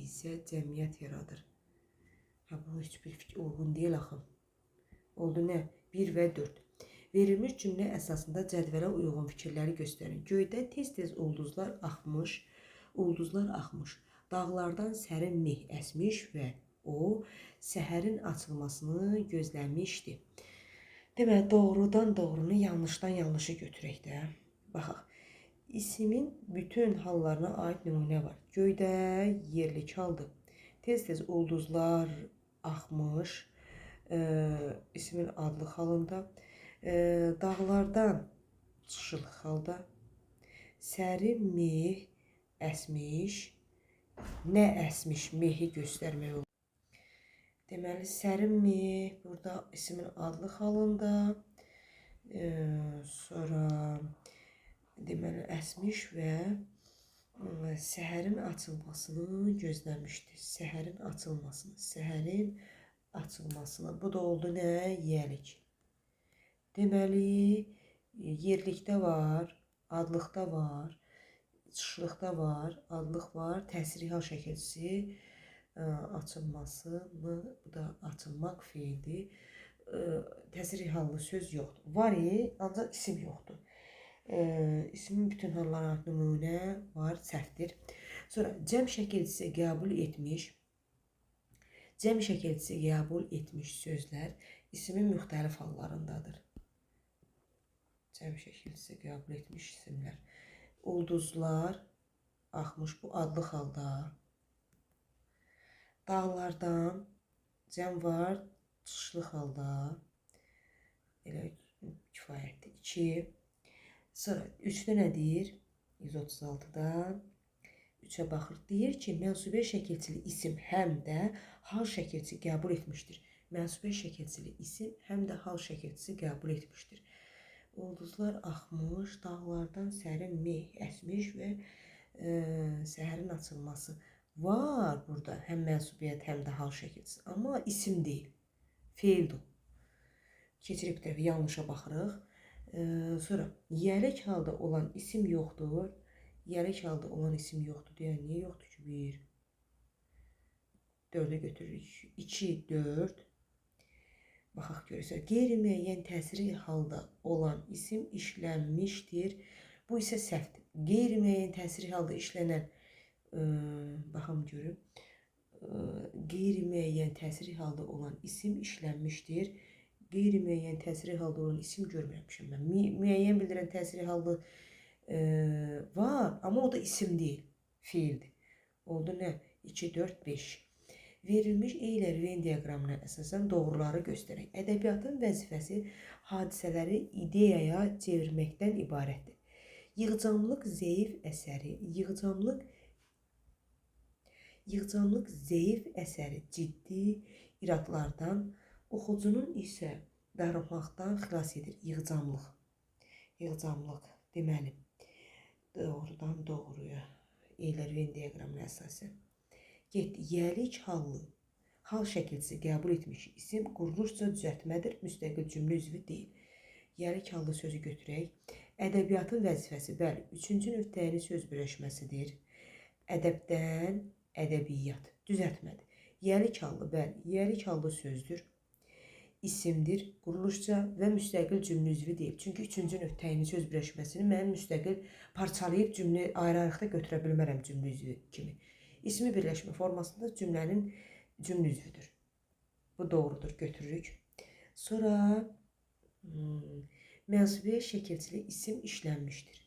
isə cəmiyyət yaradır. Bu heç bir fikir uyğun deyil axı. Oldu nə? 1 və 4. Verilmiş cümlə əsasında cədvələ uyğun fikirləri göstərin. Göydə tez-tez ulduzlar axmış. Dağlardan sərin meh əsmiş və o, səhərin açılmasını gözləmişdi. Deməli, doğrudan doğrunu, yanlışdan yanlışı götürək də. Baxaq. İsimin bütün hallarına aid nümunə var. Göydə yerlik haldır. Tez-tez ulduzlar axmış. İsmin adlı halında. Dağlardan çıxışlı halda. Sərin meh əsmiş. Nə əsmiş mehi göstərmək olur. Deməli, sərin meh burada ismin adlı halında. Sonra deməli, əsmiş və səhərin açılmasını gözləmişdir. Səhərin açılmasını. Bu da oldu nə? Yelik. Deməli, yerlikdə var, adlıqda var, çıxışlıqda var, adlıq var, təsiri hal şəkilçisi açılmasını, bu da açılmaq feildir. Təsiri hallı söz yoxdur. Var, ancaq isim yoxdur. İsmin bütün hallarına nümunə var, səhvdir. Sonra cəm şəkilçisi qəbul etmiş sözlər ismin müxtəlif hallarındadır. Cəm şəkilçisi qəbul etmiş isimlər. Ulduzlar axmış, bu adlı halda. Dağlardan cəm var, çıxışlı halda. Elə Kifayətdir. 2. Sonra 3-də nə deyir? 136-dan 3-ə baxır. Deyir ki, mənsubiyyə şəkilçili isim həm də hal şəkilçisi qəbul etmişdir. Mənsubiyyə şəkilçili isim həm də hal şəkilçisi qəbul etmişdir. Ulduzlar axmış, dağlardan sərin meh əsmiş və səhərin açılması var burada. Həm mənsubiyyət, həm də hal şəkilçisi. Amma isim deyil. Feildir. Keçirib tərəfə yanlışa baxırıq. Sonra yələk halda olan isim yoxdur. Yələk halda olan isim yoxdur deyən niyə yoxdur ki? 1. 4-ə götürürük. 2, 4. Baxaq görürsə, qeyri-müəyyən təsiri halda olan isim işlənmişdir. Bu isə səhvdir. Qeyri-müəyyən təsiri halda işlənən, baxam görüm, qeyri-müəyyən təsiri halda olan isim işlənmişdir. Qeyri-müəyyən təsiri halda olan isim görməmişəm mən. Müəyyən bildirən təsiri halda var, amma o da isim deyil, feildir. Oldu nə? 2, 4, 5. Verilmiş eylər Venn diaqramına əsasən doğruları göstərək. Ədəbiyyatın vəzifəsi hadisələri ideyaya çevirməkdən ibarətdir. Yığcamlıq zəif əsəri, yığcamlıq zəif əsəri ciddi iradlardan, oxucunun isə darıxmaqdan xilas edir. Yığcamlıq deməli, doğrudan doğruya eylər Venn diaqramına əsasən. Getdi, yəlik hallı, hal şəkilçisi qəbul etmiş isim quruluşca düzəltmədir, müstəqil cümlə üzvü deyil. Yəlik hallı sözü götürək. Ədəbiyyatın vəzifəsi, bəli, 3-cü növ təyini söz birləşməsidir. Ədəbdən ədəbiyyat, düzəltmədir. Yəlik hallı, bəli, yəlik hallı sözdür. İsimdir, quruluşca və müstəqil cümlə üzvü deyil. Çünki 3-cü növ təyini söz birləşməsini mən müstəqil parçalayıb cümlə ayrı-ayrıqda götürə bilmərəm cümlə üzvü kimi. İsmi birləşmə formasında cümlənin cümlə üzvüdür. Bu doğrudur, götürürük. Sonra mənsubiyyə şəkilçili isim işlənmişdir.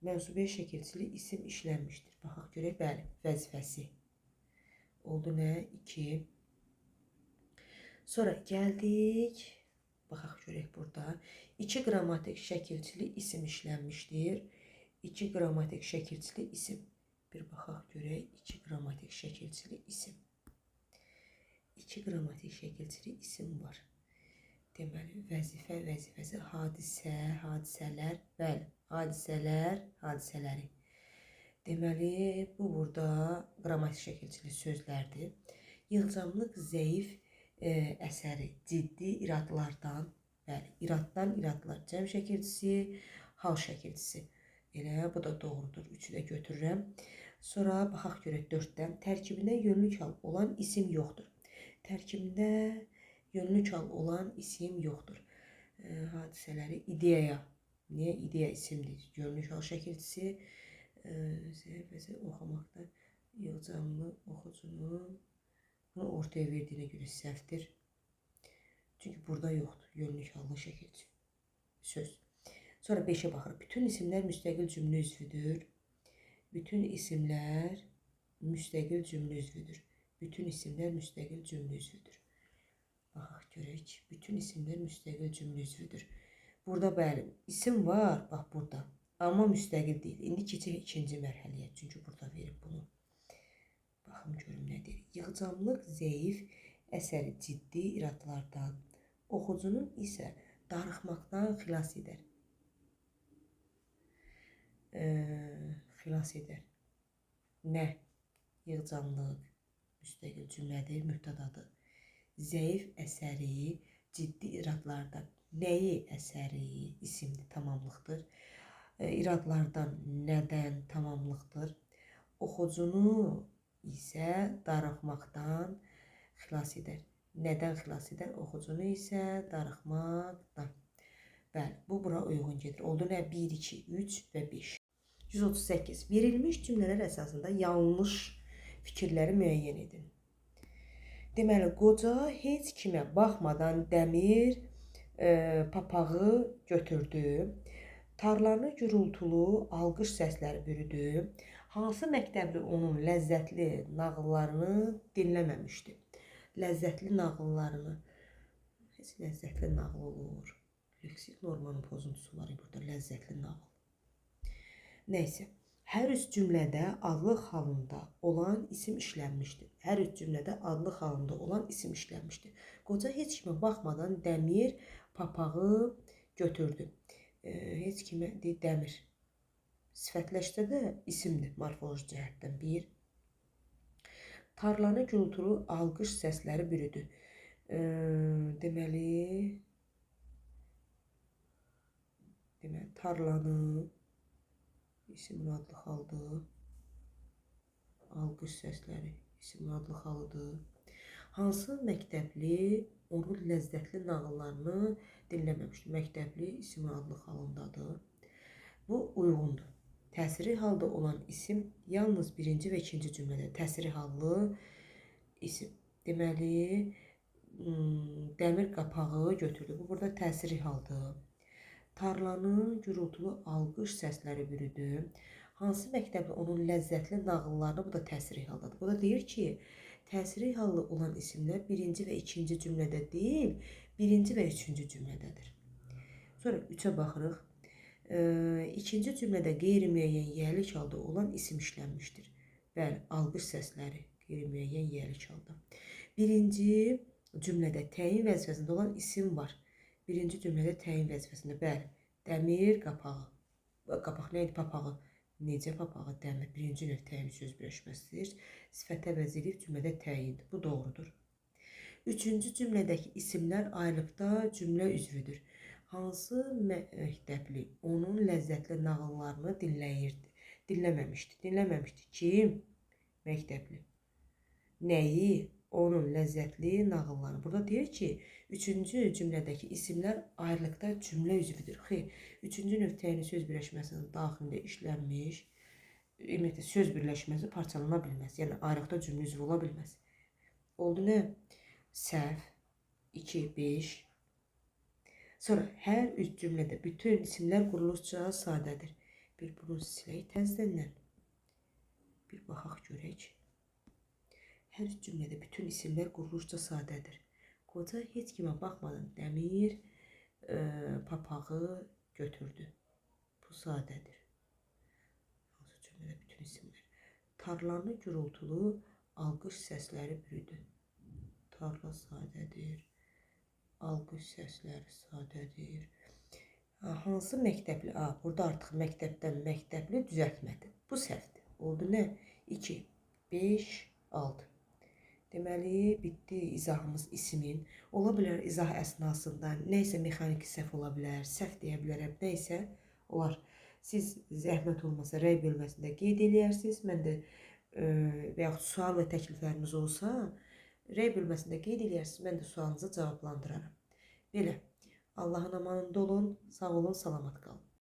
Mənsubiyyə şəkilçili isim işlənmişdir. Baxaq görək, bəli, vəzifəsi. Oldu nə? 2. Sonra gəldik. Baxaq görək burada. 2 qrammatik şəkilçili isim işlənmişdir. 2 qrammatik şəkilçili isim. Bir baxaq görək, 2 qrammatik şəkilçili isim. 2 qrammatik şəkilçili isim var. Deməli, vəzifə, vəzifəsi, hadisə, hadisələr, bəli, hadisələr, hadisələri. Deməli, bu burada qrammatik şəkilçili sözlərdir. Yığcamlıq zəif əsəri ciddi iradlardan, bəli, iraddan iradlar, cəm şəkilçisi, hal şəkilçisi. Elə, bu da doğrudur. 3-ü də götürürəm. Sonra baxaq görək 4-dən. Tərkibində yönlük hal olan isim yoxdur. Tərkibində yönlük hal olan isim yoxdur. Hadisələri ideyaya. Niyə? İdeya isimdir. Yönlük hal şəkilçisi. Oxumaqda yığcamlı oxucunun bunu ortaya verdiyinə görə səhvdir. Çünki burada yoxdur. Yönlük hallı şəkilçi. Söz. Sonra 5-ə baxırıq. Bütün isimlər müstəqil cümlə üzvüdür. Bütün isimlər müstəqil cümlə üzvüdür. Bütün isimlər müstəqil cümlə üzvüdür. Baxaq görək. Bütün isimlər müstəqil cümlə üzvüdür. Burada bəli, isim var, bax burada. Amma müstəqil deyil. İndi keçək ikinci mərhələyə. Çünki burada verib bunu. Baxım görüm nə deyir. Yığcamlıq zəif əsəri ciddi iradlardan, oxucunun isə darıxmaqdan xilas edər. Xilas edər. Nə? Yığcamlıq müstəqil cümlədir, mübtədadır. Zəif əsəri ciddi iradlardan. Nəyi əsəri? İsimdir, tamamlıqdır. İradlardan nədən tamamlıqdır? Oxucunu isə darıxmaqdan xilas edər. Nədən xilas edər? Oxucunu isə darıxmaqdan. Bəli, bu bura uyğun gedir. Oldu nə? 1, 2, 3 və 5. 138. Verilmiş cümlələr əsasında yanlış fikirləri müəyyən edin. Deməli, qoca heç kimə baxmadan dəmir papağı götürdü. Tarlanı gürültülü alqış səsləri bürüdü. Hansı məktəbli onun ləzzətli nağıllarını dinləməmişdi? Ləzzətli nağıllarını. Heç ləzzətli nağıl olur. Eksik normanın pozuntusu var burada. Ləzzətli nağıl. Neyse. Hər üç cümlədə adlıq halında olan isim işlənmişdir. Hər üç cümlədə adlıq halında olan isim işlənmişdir. Qoca heç kimə baxmadan Dəmir papağı götürdü. Heç kimə deyir Dəmir. Sifətləşsə də isimdir morfoloji cəhətdən. 1. Tarlanı gürültülü alqış səsləri bürüdü. Deməli, tarlanı isim adlı haldır. Alqış səsləri isim adlı halıdır. Hansı məktəbli onun ləzzətli nağıllarını dinləməmişdir? Məktəbli isim adlı halındadır. Bu uyğundur. Təsiri halda olan isim yalnız birinci və ikinci cümlədə təsiri hallı isim. Deməli, Dəmir qapağı götürdü. Bu burada təsiri haldır. Tarlanın gürültülü alqış səsləri bürüdü. Hansı məktəbli onun ləzzətli nağıllarını, bu da təsiri haldadır. Bu da deyir ki, təsiri hallı olan isimlər birinci və ikinci cümlədə deyil, birinci və üçüncü cümlədədir. Sonra 3-ə baxırıq. İkinci cümlədə qeyri-müəyyən yiyəlik halda olan isim işlənmişdir. Bəli, alqış səsləri qeyri-müəyyən yiyəlik halda. Birinci cümlədə təyin vəzifəsində olan isim var. Birinci cümlədə təyin vəzifəsində. Bəli, Dəmir qapağı. Qapaq nə idi? Papağı. Necə papağı? Dəmir. Birinci növ təyin söz birləşməsidir. Sifətə vəzirlik cümlədə təyindir. Bu doğrudur. Üçüncü cümlədəki isimlər ayrılıqda cümlə üzvüdür. Hansı məktəbli onun ləzzətli nağıllarını dinləyirdi? Dinləməmişdi. Dinləməmişdi. Kim? Məktəbli. Nəyi? Onun ləzzətli nağılları. Burada deyir ki, üçüncü cümlədəki isimlər ayrılıqda cümlə üzvüdür. Üçüncü növ təyini söz birləşməsinin daxilində işlənmiş, ümumiyyətlə söz birləşməsi parçalana bilməz. Yəni, ayrılıqda cümlə üzvü ola bilməz. Oldu nə? Səhv. 2, 5. Sonra hər üç cümlədə bütün isimlər quruluşca sadədir. Bir bunu silək təzədən. Bir baxaq görək. Hər üç cümlədə bütün isimlər quruluşca sadədir. Qoca heç kimə baxmadan Dəmir papağı götürdü. Bu sadədir. Hansı cümlədə bütün isimlər? Tarlanı gürültülü alqış səsləri bürüdü. Tarla sadədir. Alqış səsləri sadədir. Hansı məktəbli? Burada artıq məktəbdən məktəbli düzəltmədi. Bu səhvdir. Oldu nə? 2, 5, 6. Deməli, bitdi izahımız isimin. Ola bilər izah əsnasında nəysə mexaniki səhv ola bilər, səhv deyə bilərəm, nəysə olar. Siz zəhmət olmasa rəy bölməsində qeyd eləyərsiniz. Mən də və yaxud sual və təklifləriniz olsa, rəy bölməsində qeyd eləyərsiniz. Mən də sualınızı cavablandıraram. Belə, Allahın amanında olun, sağ olun, salamat qalın.